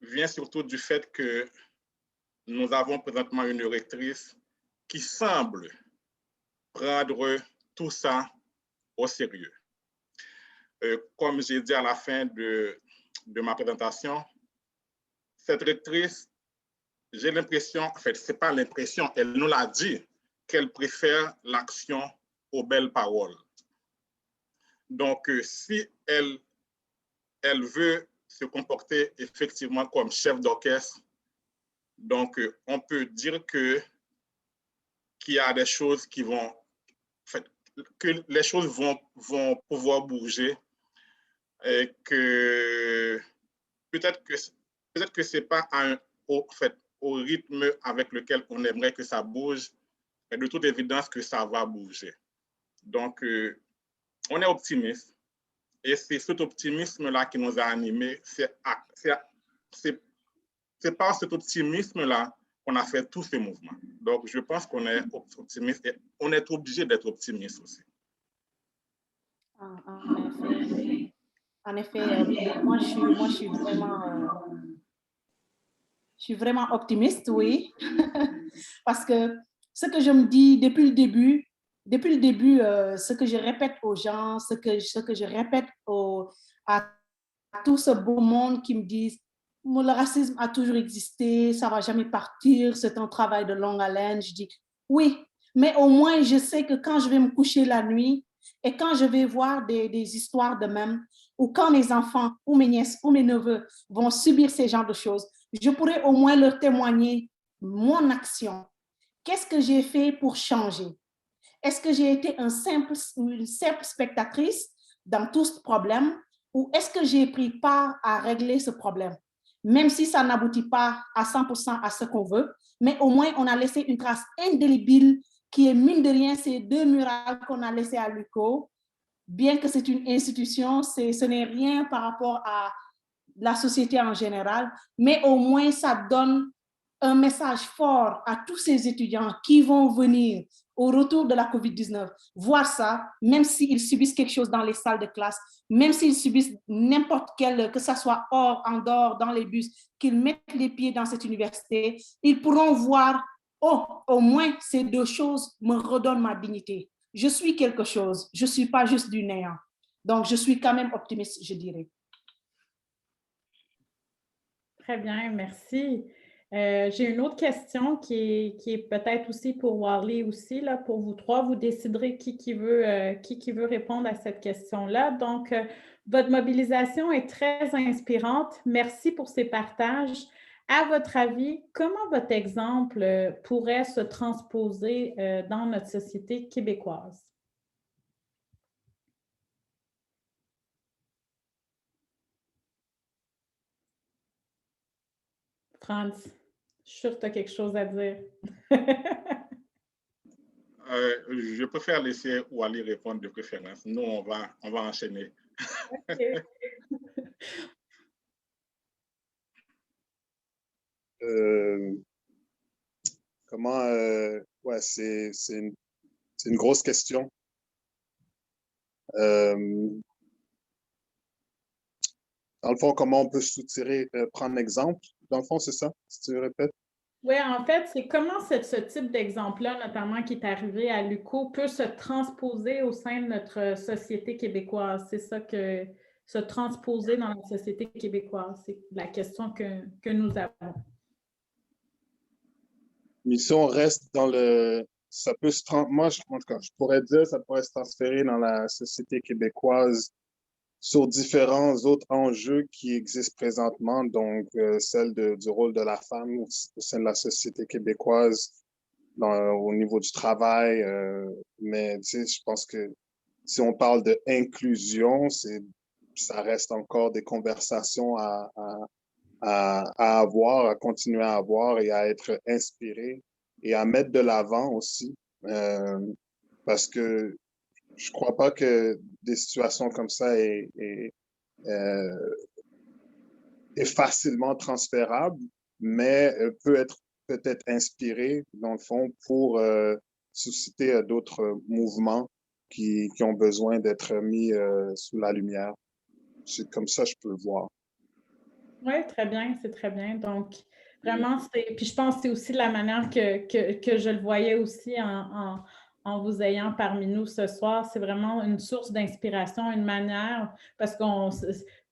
vient surtout du fait que nous avons présentement une rectrice qui semble prendre tout ça au sérieux. Comme j'ai dit à la fin de ma présentation, cette rectrice, j'ai l'impression, en fait, ce n'est pas l'impression, elle nous l'a dit, qu'elle préfère l'action aux belles paroles. Donc, si elle veut se comporter effectivement comme chef d'orchestre, donc on peut dire qu'il y a des choses qui vont, que les choses vont pouvoir bouger et que peut-être que c'est pas au rythme avec lequel on aimerait que ça bouge, mais de toute évidence que ça va bouger. Donc, on est optimiste. Et c'est cet optimisme-là qui nous a animés. C'est par cet optimisme-là qu'on a fait tous ces mouvements. Donc, je pense qu'on est optimiste et on est obligé d'être optimiste aussi.
En effet, moi, je suis vraiment optimiste, oui, parce que ce que je me dis depuis le début, ce que je répète aux gens, ce que je répète à tout ce beau monde qui me disent le racisme a toujours existé, ça ne va jamais partir, c'est un travail de longue haleine. Je dis oui, mais au moins je sais que quand je vais me coucher la nuit et quand je vais voir des histoires de même, ou quand mes enfants ou mes nièces ou mes neveux vont subir ces genres de choses, je pourrais au moins leur témoigner mon action. Qu'est-ce que j'ai fait pour changer? Est-ce que j'ai été une simple spectatrice dans tout ce problème ou est-ce que j'ai pris part à régler ce problème? Même si ça n'aboutit pas à 100% à ce qu'on veut, mais au moins on a laissé une trace indélébile qui est mine de rien ces 2 murales qu'on a laissées à l'UQO. Bien que c'est une institution, ce n'est rien par rapport à la société en général, mais au moins ça donne un message fort à tous ces étudiants qui vont venir au retour de la COVID-19, voir ça, même s'ils subissent quelque chose dans les salles de classe, même s'ils subissent n'importe quel, que ça soit hors, en dehors, dans les bus, qu'ils mettent les pieds dans cette université, ils pourront voir, oh, au moins ces 2 choses me redonnent ma dignité. Je suis quelque chose, je ne suis pas juste du néant. Donc, je suis quand même optimiste, je dirais.
Très bien, merci. J'ai une autre question qui est peut-être aussi pour Wally aussi, là, pour vous trois. Vous déciderez qui veut répondre à cette question-là. Donc, votre mobilisation est très inspirante. Merci pour ces partages. À votre avis, comment votre exemple pourrait se transposer dans notre société québécoise? Franz, je suis sûre que tu as quelque chose à dire.
Je préfère laisser Wally répondre de préférence. Nous, on va enchaîner. Okay.
Ouais, c'est une grosse question. Dans le fond, comment on peut soutirer, prendre exemple? Dans le fond, c'est ça, si tu répètes?
Oui, en fait, c'est comment ce type d'exemple-là, notamment qui est arrivé à l'UQO, peut se transposer au sein de notre société québécoise. C'est ça que se transposer dans la société québécoise. C'est la question que nous avons.
Mais si on reste dans le... Ça peut se moi, en tout cas, je pourrais dire ça pourrait se transférer dans la société québécoise sur différents autres enjeux qui existent présentement, donc celle du rôle de la femme au sein de la société québécoise au niveau du travail. Mais tu sais, je pense que si on parle d'inclusion, ça reste encore des conversations à avoir, à continuer à avoir et à être inspiré et à mettre de l'avant aussi. Parce que je crois pas que des situations comme ça est facilement transférable, mais peut être peut-être inspiré, dans le fond, pour susciter d'autres mouvements qui ont besoin d'être mis sous la lumière. C'est comme ça, je peux le voir.
Oui, très bien, c'est très bien. Donc, vraiment, puis je pense que c'est aussi la manière que je le voyais aussi en vous ayant parmi nous ce soir. C'est vraiment une source d'inspiration, une manière, parce qu'on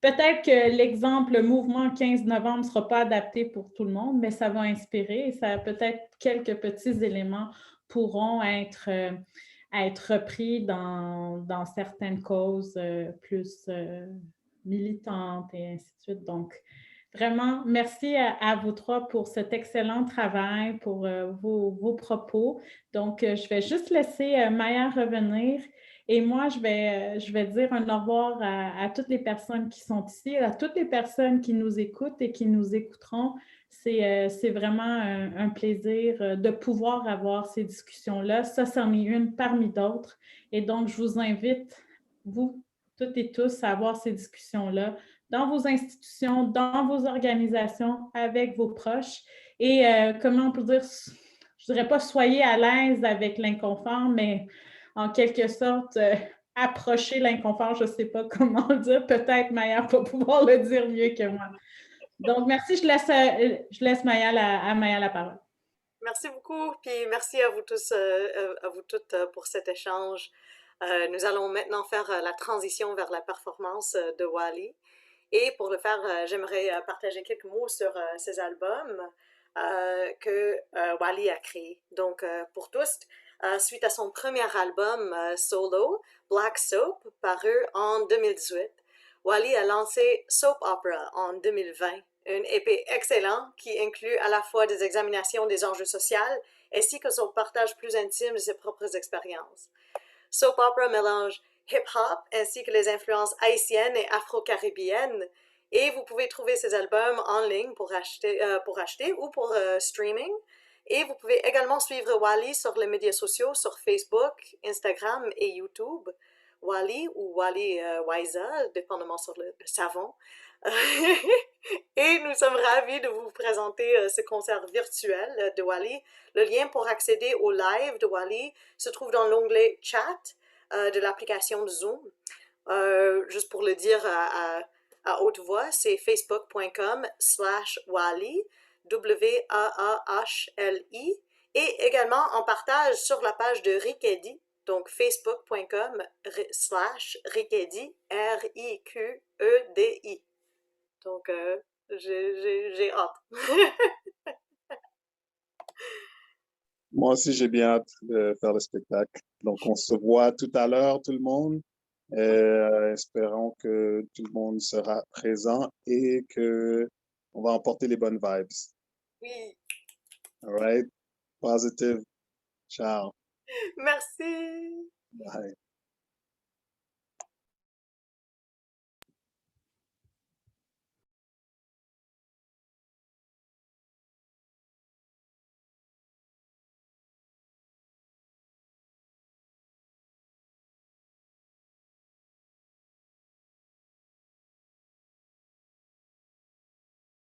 peut-être que l'exemple, le mouvement 15 novembre ne sera pas adapté pour tout le monde, mais ça va inspirer et ça peut-être quelques petits éléments pourront être à être repris dans certaines causes plus militantes et ainsi de suite. Donc, vraiment, merci à vous trois pour cet excellent travail, pour vos propos. Donc, je vais juste laisser Maya revenir. Et moi, je vais dire un au revoir à toutes les personnes qui sont ici, à toutes les personnes qui nous écoutent et qui nous écouteront. C'est vraiment un plaisir de pouvoir avoir ces discussions-là. Ça, c'en est une parmi d'autres. Et donc, je vous invite, vous, toutes et tous, à avoir ces discussions-là dans vos institutions, dans vos organisations, avec vos proches. Et comment on peut dire, je ne dirais pas soyez à l'aise avec l'inconfort, mais en quelque sorte, approcher l'inconfort, je ne sais pas comment le dire, peut-être Maya va pouvoir le dire mieux que moi. Donc, merci, je laisse Maya à Maya la parole.
Merci beaucoup, puis merci à vous tous, à vous toutes pour cet échange. Nous allons maintenant faire la transition vers la performance de Wally. Et pour le faire, j'aimerais partager quelques mots sur ces albums que Wally a créés. Donc, pour tous, suite à son premier album solo, Black Soap, paru en 2018, Wally a lancé Soap Opera en 2020, une épée excellente qui inclut à la fois des examinations des enjeux sociaux ainsi que son partage plus intime de ses propres expériences. Soap Opera mélange hip-hop ainsi que les influences haïtiennes et afro-caribéennes. Et vous pouvez trouver ces albums en ligne pour acheter ou pour streaming. Et vous pouvez également suivre Wally sur les médias sociaux, sur Facebook, Instagram et YouTube. Wally ou Wally Wiza, dépendamment sur le savon. Et nous sommes ravis de vous présenter ce concert virtuel de Wally. Le lien pour accéder au live de Wally se trouve dans l'onglet Chat de l'application de Zoom. Juste pour le dire à haute voix, c'est facebook.com/Wally, WAAHLI, et également en partage sur la page de Riqedi, donc facebook.com/Riqedi, RIQEDI. Donc, j'ai hâte.
Moi aussi, j'ai bien hâte de faire le spectacle. Donc, on se voit tout à l'heure, tout le monde. Espérons que tout le monde sera présent et que on va emporter les bonnes vibes.
Oui.
All right. Positive. Ciao.
Merci.
Bye.